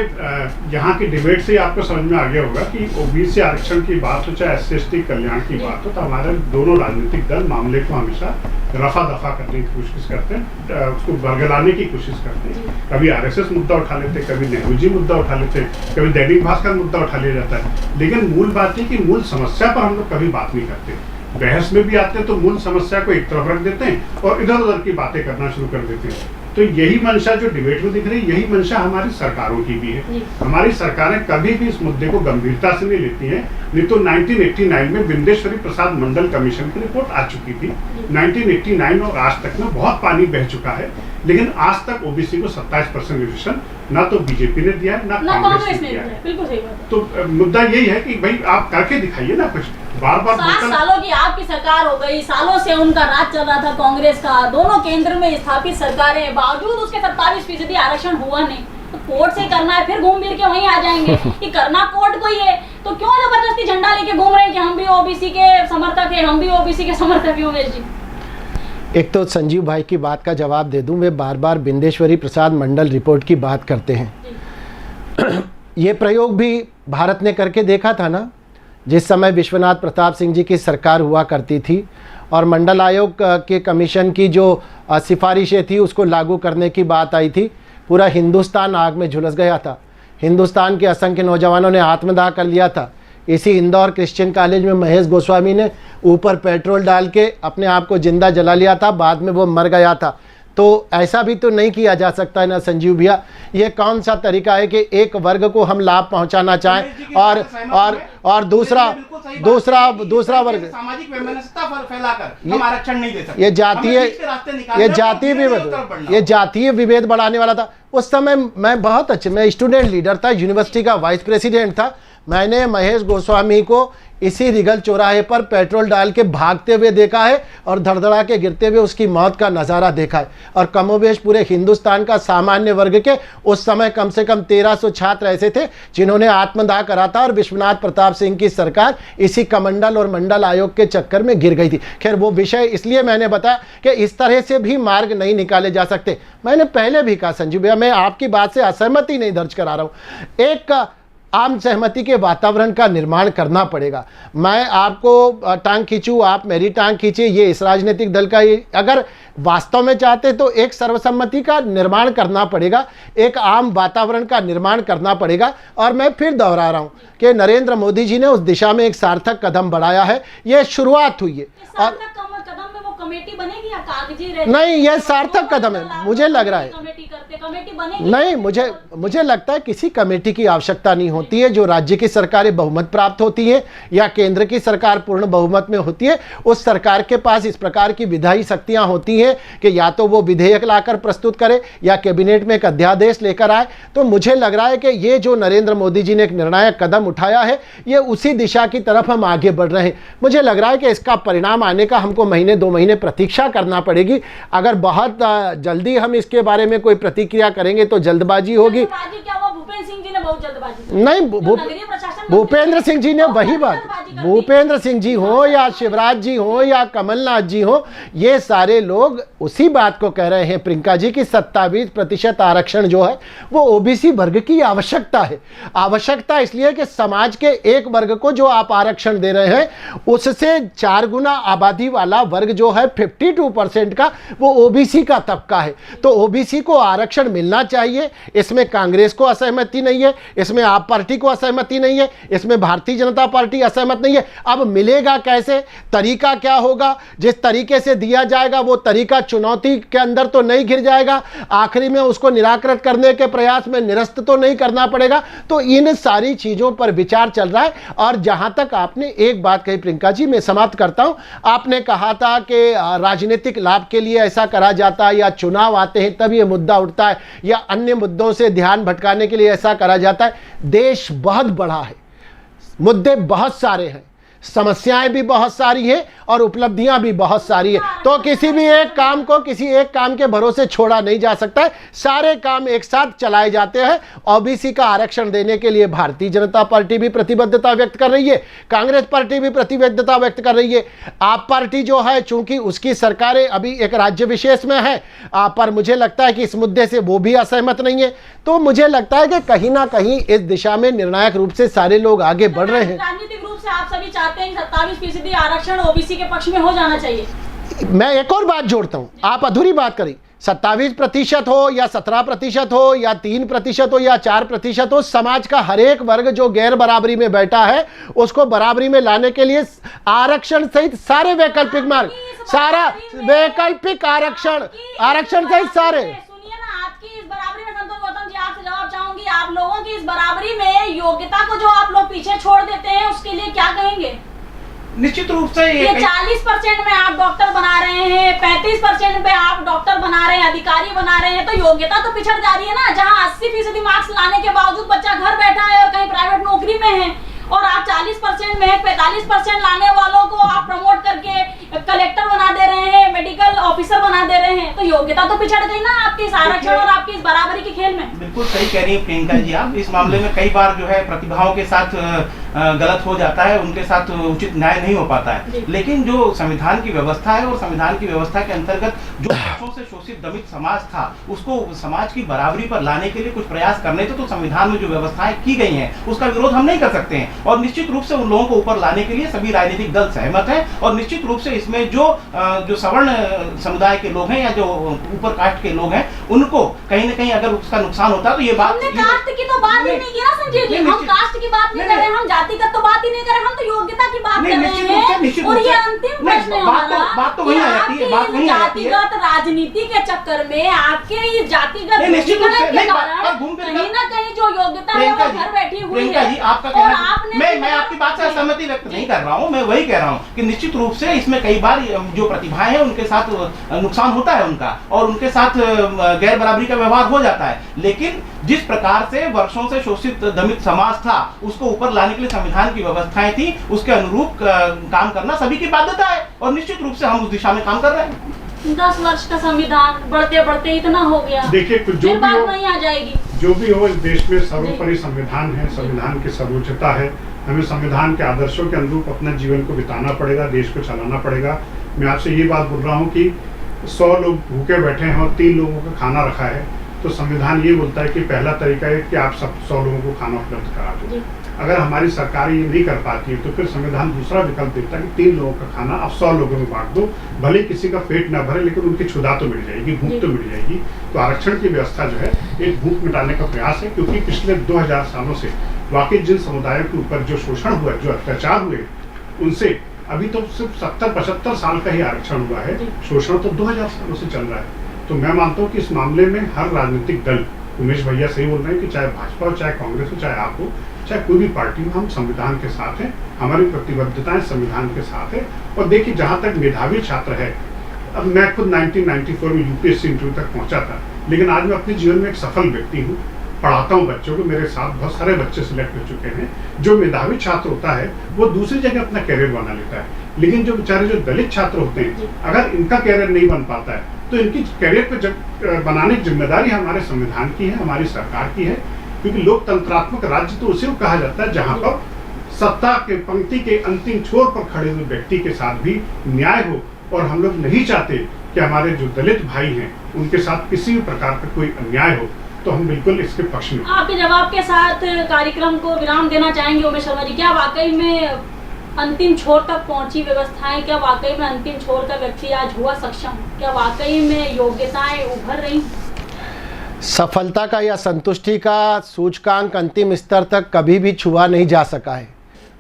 यहाँ की डिबेट से आपको समझ में आ गया होगा कि ओबीसी आरक्षण की बात हो चाहे SC/ST कल्याण की बात हो, तो हमारे दोनों राजनीतिक दल मामले को हमेशा रफा दफा करने की कोशिश करते हैं, उसको बरगलाने की कोशिश करते हैं। कभी RSS मुद्दा उठा लेते, कभी नेहरू जी मुद्दा उठा लेते, कभी दैनिक भास्कर मुद्दा उठा लिया जाता है। लेकिन मूल बात है कि मूल समस्या पर हम लोग कभी बात नहीं करते। बहस में भी आते हैं तो मूल समस्या को एक तरफ रख देते हैं और इधर उधर की बातें करना शुरू कर देते हैं। तो यही मंशा जो डिबेट में दिख रही है, यही मंशा हमारी सरकारों की भी है। हमारी सरकारें कभी भी इस मुद्दे को गंभीरता से नहीं लेती हैं। नहीं तो 1989 में बिंदेश्वरी प्रसाद मंडल कमीशन की रिपोर्ट आ चुकी थी। 1989 और आज तक में बहुत पानी बह चुका है, लेकिन आज तक ओबीसी को 27% रिजर्वेशन ना तो बीजेपी ने दिया है ना कांग्रेस ने दिया है। बिल्कुल सही बात है। तो मुद्दा यही है कि भाई आप करके दिखाइए ना कुछ। बार 7 सालों की आपकी सरकार हो गई, सालों से उनका राज चल रहा था कांग्रेस का, दोनों केंद्र में स्थापित सरकारें, बावजूद उसके 27% आरक्षण हुआ नहीं। तो कोर्ट से करना है, फिर घूम फिर के वहीं आ जाएंगे कि करना कोर्ट को ही है, तो क्यों जबरदस्ती झंडा लेके घूम रहे हैं कि हम भी ओबीसी के समर्थक हैं, हम भी ओबीसी के समर्थक हैं? उमेश जी, एक तो संजीव भाई की बात का जवाब दे दूं, वे बार बार बिंदेश्वरी प्रसाद मंडल रिपोर्ट की बात करते हैं। ये प्रयोग भी भारत ने करके देखा था ना, जिस समय विश्वनाथ प्रताप सिंह जी की सरकार हुआ करती थी और मंडल आयोग के कमीशन की जो सिफारिशें थी उसको लागू करने की बात आई थी, पूरा हिंदुस्तान आग में झुलस गया था। हिंदुस्तान के असंख्य नौजवानों ने आत्मदाह कर लिया था। इसी इंदौर क्रिश्चियन कॉलेज में महेश गोस्वामी ने ऊपर पेट्रोल डाल के अपने आप को जिंदा जला लिया था, बाद में वो मर गया था। तो ऐसा भी तो नहीं किया जा सकता है ना संजीव भैया। ये कौन सा तरीका है कि एक वर्ग को हम लाभ पहुंचाना चाहें और दूसरा वर्ग सामाजिक वैमनस्यता फैलाकर हम आरक्षण नहीं दे सकते। ये जातीय विभेद बढ़ाने वाला था। उस समय मैं स्टूडेंट लीडर था, यूनिवर्सिटी का वाइस प्रेसिडेंट था। मैंने महेश गोस्वामी को इसी रिगल चौराहे पर पेट्रोल डाल के भागते हुए देखा है और धड़धड़ा के गिरते हुए उसकी मौत का नज़ारा देखा है। और कमोबेश पूरे हिंदुस्तान का सामान्य वर्ग के उस समय कम से कम 1300 छात्र ऐसे थे जिन्होंने आत्मदाह करा था और विश्वनाथ प्रताप सिंह की सरकार इसी कमंडल और मंडल आयोग के चक्कर में गिर गई थी। खैर वो विषय इसलिए मैंने बताया कि इस तरह से भी मार्ग नहीं निकाले जा सकते। मैंने पहले भी कहा संजीव भैया, मैं आपकी बात से असहमति नहीं दर्ज करा रहा हूँ। एक आम सहमति के वातावरण का निर्माण करना पड़ेगा। मैं आपको टांग खींचूं, आप मेरी टांग खींचे, ये इस राजनीतिक दल का, ये अगर वास्तव में चाहते तो एक सर्वसम्मति का निर्माण करना पड़ेगा, एक आम वातावरण का निर्माण करना पड़ेगा। और मैं फिर दोहरा रहा हूं कि नरेंद्र मोदी जी ने उस दिशा में एक सार्थक कदम बढ़ाया है। ये शुरुआत हुई है और कदम में वो कमेटी बनेगी या कागजी रह? नहीं, ये सार्थक कदम है मुझे लग रहा है। कमेटी बनेगी? नहीं, मुझे लगता है किसी कमेटी की आवश्यकता नहीं होती है। जो राज्य की सरकारें बहुमत प्राप्त होती है या केंद्र की सरकार पूर्ण बहुमत में होती है, उस सरकार के पास इस प्रकार की विधायी शक्तियां होती हैं कि या तो वो विधेयक लाकर प्रस्तुत करे या कैबिनेट में एक अध्यादेश लेकर आए। तो मुझे लग रहा है कि ये जो नरेंद्र मोदी जी ने एक निर्णायक कदम उठाया है, ये उसी दिशा की तरफ हम आगे बढ़ रहे हैं। मुझे लग रहा है कि इसका परिणाम आने का हमको महीने 2 महीने प्रतीक्षा करना पड़ेगी। अगर बहुत जल्दी हम इसके बारे में कोई प्रतिक्रिया करेंगे तो जल्दबाजी होगी। भूपेंद्र सिंह जी ने बहुत जल्दबाजी नहीं, भूपेंद्र सिंह जी ने वही बात, भूपेंद्र सिंह जी हो या शिवराज जी हो या कमलनाथ जी हो, ये सारे लोग उसी बात को कह रहे हैं प्रियंका जी की 27% आरक्षण जो है वो ओबीसी वर्ग की आवश्यकता है। आवश्यकता इसलिए कि समाज के एक वर्ग को जो आप आरक्षण दे रहे हैं उससे 4 गुना आबादी वाला वर्ग जो है 52% का, वो ओबीसी का तबका है। तो ओबीसी को आरक्षण मिलना चाहिए। इसमें कांग्रेस को असहमति नहीं है, इसमें आप पार्टी को असहमति नहीं है, इसमें भारतीय जनता पार्टी असहमत नहीं है। अब मिलेगा कैसे, तरीका क्या होगा? जिस तरीके से दिया जाएगा वो तरीका चुनौती के अंदर तो नहीं घिर जाएगा, आखिरी में उसको निराकृत करने के प्रयास में निरस्त तो नहीं करना पड़ेगा। तो इन सारी चीजों पर विचार चल रहा है। और जहां तक आपने एक बात कही प्रियंका जी, मैं समाप्त करता हूं। आपने कहा था कि राजनीतिक लाभ के लिए ऐसा करा जाता है या चुनाव आते हैं तब यह मुद्दा उठता है या अन्य मुद्दों से ध्यान भटकाने के लिए ऐसा करा जाता है। देश बहुत बड़ा है, मुद्दे बहुत सारे हैं, समस्याएं भी बहुत सारी है और उपलब्धियां भी बहुत सारी है। तो किसी भी एक काम को किसी एक काम के भरोसे छोड़ा नहीं जा सकता है। सारे काम एक साथ चलाए जाते हैं। ओबीसी का आरक्षण देने के लिए भारतीय जनता पार्टी भी प्रतिबद्धता व्यक्त कर रही है, कांग्रेस पार्टी भी प्रतिबद्धता व्यक्त कर रही है। आप पार्टी जो है चूंकि उसकी सरकारें अभी एक राज्य विशेष में है, पर मुझे लगता है कि इस मुद्दे से वो भी असहमत नहीं है। तो मुझे लगता है कि कहीं ना कहीं इस दिशा में निर्णायक रूप से सारे लोग आगे बढ़ रहे हैं। राजनीतिक रूप से आप सभी चाहते हैं 27% आरक्षण ओबीसी के पक्ष में हो जाना चाहिए। मैं एक और बात जोड़ता हूं, आप अधूरी बात करी। 27% हो या 17% हो या 3% हो या 4% हो, समाज का हर एक वर्ग जो गैर बराबरी में बैठा है उसको बराबरी में लाने के लिए आरक्षण सहित सारे वैकल्पिक मार्ग, सारा वैकल्पिक आरक्षण सहित सारे। सुनिए ना, आपकी इस बराबरी में संतोष गौतम जी आपसे जवाब चाहूंगी, आप लोगों की इस बराबरी में योग्यता को जो आप लोग पीछे छोड़ देते हैं उसके लिए क्या कहेंगे? निश्चित रूप से ये 40% में आप डॉक्टर बना रहे हैं, 35% पे आप डॉक्टर बना रहे हैं, अधिकारी बना रहे हैं, तो योग्यता तो पिछड़ जा रही है ना। जहां 80% मार्क्स लाने के बावजूद बच्चा घर बैठा है और कहीं प्राइवेट नौकरी में है, और आप 40% में 45% लाने वालों को आप प्रमोट करके कलेक्टर बना दे रहे हैं, मेडिकल ऑफिसर बना दे रहे हैं, तो योग्यता तो पिछड़ गई ना आपके इस आरक्षण और आपकी इस बराबरी के खेल में। बिल्कुल सही कह रही है प्रियंका जी। आप इस मामले में कई बार जो है प्रतिभाओं के साथ गलत हो जाता है, उनके साथ उचित न्याय नहीं हो पाता है। लेकिन जो संविधान की व्यवस्था है और संविधान की व्यवस्था के अंतर्गत जो वर्षों से शोषित दमित समाज था उसको समाज की बराबरी पर लाने के लिए कुछ प्रयास करने थे, तो संविधान में जो व्यवस्थाएं की गई हैं उसका विरोध हम नहीं कर सकते हैं। और निश्चित रूप से उन लोगों को ऊपर लाने के लिए सभी राजनीतिक दल सहमत हैं, और निश्चित रूप से इसमें जो सवर्ण समुदाय के लोग हैं या जो ऊपर कास्ट के लोग हैं उनको कहीं ना कहीं अगर उसका नुकसान होता है तो ये बात कास्ट की तो बात ही नहीं की ना संजय जी, हम कास्ट की बात नहीं कर रहे, हम जातिगत तो बात ही नहीं कर रहे, हम तो योग्यता की बात कर रहे हैं। और ये अंतिम प्रश्न है हमारा, बात तो वही आ जाती है, बात वही आ जाती है। जातिगत राजनीति के चक्कर में आपके ये जातिगत कहीं ना कहीं जो योग्यता है वो घर बैठी हुई है। आपका मैं आपकी बात से असहमति व्यक्त नहीं कर रहा हूँ, मैं वही कह रहा हूँ कि निश्चित रूप से इसमें कई बार जो प्रतिभाएं हैं उनके साथ नुकसान होता है उनका, और उनके साथ गैर बराबरी का व्यवहार हो जाता है। लेकिन जिस प्रकार से वर्षों से शोषित दमित समाज था उसको ऊपर लाने के लिए संविधान की व्यवस्थाएं थी, उसके अनुरूप काम करना सभी की बाध्यता है, और निश्चित रूप से हम उस दिशा में काम कर रहे हैं। 10 वर्ष का संविधान बढ़ते बढ़ते इतना हो गया, देखिए जो भी बात वहीं आ जाएगी। जो भी हो, इस देश में सर्वोपरि संविधान है, संविधान की सर्वोच्चता है। हमें संविधान के आदर्शों के अनुरूप अपना जीवन को बिताना पड़ेगा, देश को चलाना पड़ेगा। मैं आपसे ये बात बोल रहा हूँ कि 100 लोग भूखे बैठे हैं और 3 लोगों का खाना रखा है, तो संविधान ये बोलता है कि पहला तरीका है कि आप सब 100 लोगों को खाना उपलब्ध करा दो। अगर हमारी सरकार ये नहीं कर पाती है तो फिर संविधान दूसरा विकल्प देता है कि 3 लोगों का खाना आप 100 लोगों में बांट दो, भले किसी का पेट ना भरे लेकिन उनकी क्षुधा तो मिट जाएगी, भूख तो मिट जाएगी। तो आरक्षण की व्यवस्था जो है एक भूख मिटाने का प्रयास है, क्योंकि पिछले 2000 सालों से वाकई जिन समुदायों के ऊपर जो शोषण हुआ, जो अत्याचार हुए, उनसे अभी तो सिर्फ 70-75 साल का ही आरक्षण हुआ है, शोषण तो 2000 सालों से चल रहा है। तो मैं मानता हूँ कि इस मामले में हर राजनीतिक दल, उमेश भैया सही बोल रहे हैं कि चाहे भाजपा हो, चाहे कांग्रेस हो, चाहे आप हो, चाहे कोई भी पार्टी हो, हम संविधान के साथ हैं, हमारी प्रतिबद्धताएं संविधान के साथ है। और देखिए जहाँ तक मेधावी छात्र है, अब मैं खुद 1994 में यूपीएससी इंटरव्यू तक पहुंचा था, लेकिन आज मैं अपने जीवन में एक सफल व्यक्ति हूँ, पढ़ाता हूँ बच्चों को, मेरे साथ बहुत सारे बच्चे सिलेक्ट हो चुके हैं। जो मेधावी छात्र होता है वो दूसरी जगह अपना कैरियर बना लेता है, लेकिन जो बेचारे जो दलित छात्र होते हैं, अगर इनका कैरियर नहीं बन पाता है तो इनकी कैरियर पर बनाने की जिम्मेदारी हमारे संविधान की है, हमारी सरकार की है। क्योंकि लोकतंत्रात्मक राज्य तो उसे कहा जाता है जहाँ पर सत्ता के पंक्ति के अंतिम छोर पर खड़े हुए व्यक्ति के साथ भी न्याय हो, और हम लोग नहीं चाहते कि हमारे जो दलित भाई हैं उनके साथ किसी भी प्रकार का कोई अन्याय हो, तो हम बिल्कुल इसके पक्ष में। आपके जवाब के साथ कार्यक्रम को विराम देना चाहेंगे उमेश शर्मा जी। क्या वाकई में अंतिम छोर तक पहुंची व्यवस्थाएं, क्या वाकई में अंतिम छोर का व्यक्ति आज हुआ सक्षम, क्या वाकई में योग्यताएं उभर रही? सफलता का या संतुष्टि का सूचकांक अंतिम स्तर तक कभी भी छुआ नहीं जा सका है।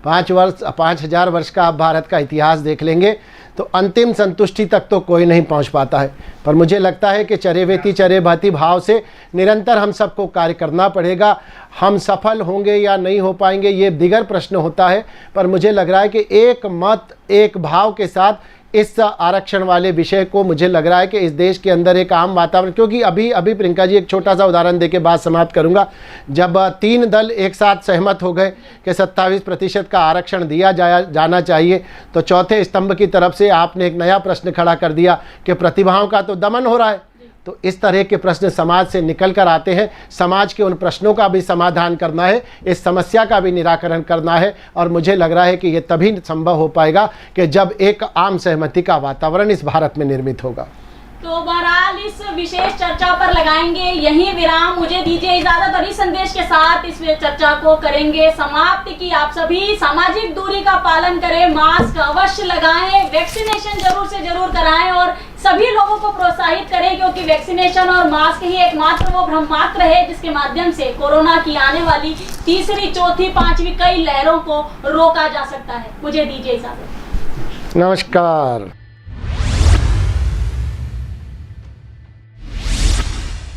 5000 वर्ष का आप भारत का इतिहास देख लेंगे तो अंतिम संतुष्टि तक तो कोई नहीं पहुंच पाता है। पर मुझे लगता है कि चरेवेती चरे बहती भाव से निरंतर हम सबको कार्य करना पड़ेगा। हम सफल होंगे या नहीं हो पाएंगे ये दिगर प्रश्न होता है, पर मुझे लग रहा है कि एक मत एक भाव के साथ इस आरक्षण वाले विषय को मुझे लग रहा है कि इस देश के अंदर एक आम वातावरण, क्योंकि अभी प्रियंका जी एक छोटा सा उदाहरण देके बात समाप्त करूंगा। जब 3 दल एक साथ सहमत हो गए कि 27% का आरक्षण दिया जाना चाहिए, तो चौथे स्तंभ की तरफ से आपने एक नया प्रश्न खड़ा कर दिया कि प्रतिभाओं का तो दमन हो रहा है। तो इस तरह के प्रश्न समाज से निकल कर आते हैं। समाज के उन प्रश्नों का भी समाधान करना है, इस समस्या का भी निराकरण करना है, और मुझे लग रहा है कि ये तभी संभव हो पाएगा कि जब एक आम सहमति का वातावरण इस भारत में निर्मित होगा। तो बहरहाल इस विशेष चर्चा पर लगाएंगे यही विराम। मुझे दीजिए इजाजत, और इस संदेश के साथ इस चर्चा को करेंगे समाप्त कि आप सभी सामाजिक दूरी का पालन करें, मास्क अवश्य लगाएं, वैक्सीनेशन जरूर से जरूर कराएं, और सभी लोगों को प्रोत्साहित करें, क्योंकि वैक्सीनेशन और मास्क ही एकमात्र वो ब्रह्मास्त्र है जिसके माध्यम से कोरोना की आने वाली 3री, 4थी, 5वीं कई लहरों को रोका जा सकता है। मुझे दीजिए इजाजत, नमस्कार।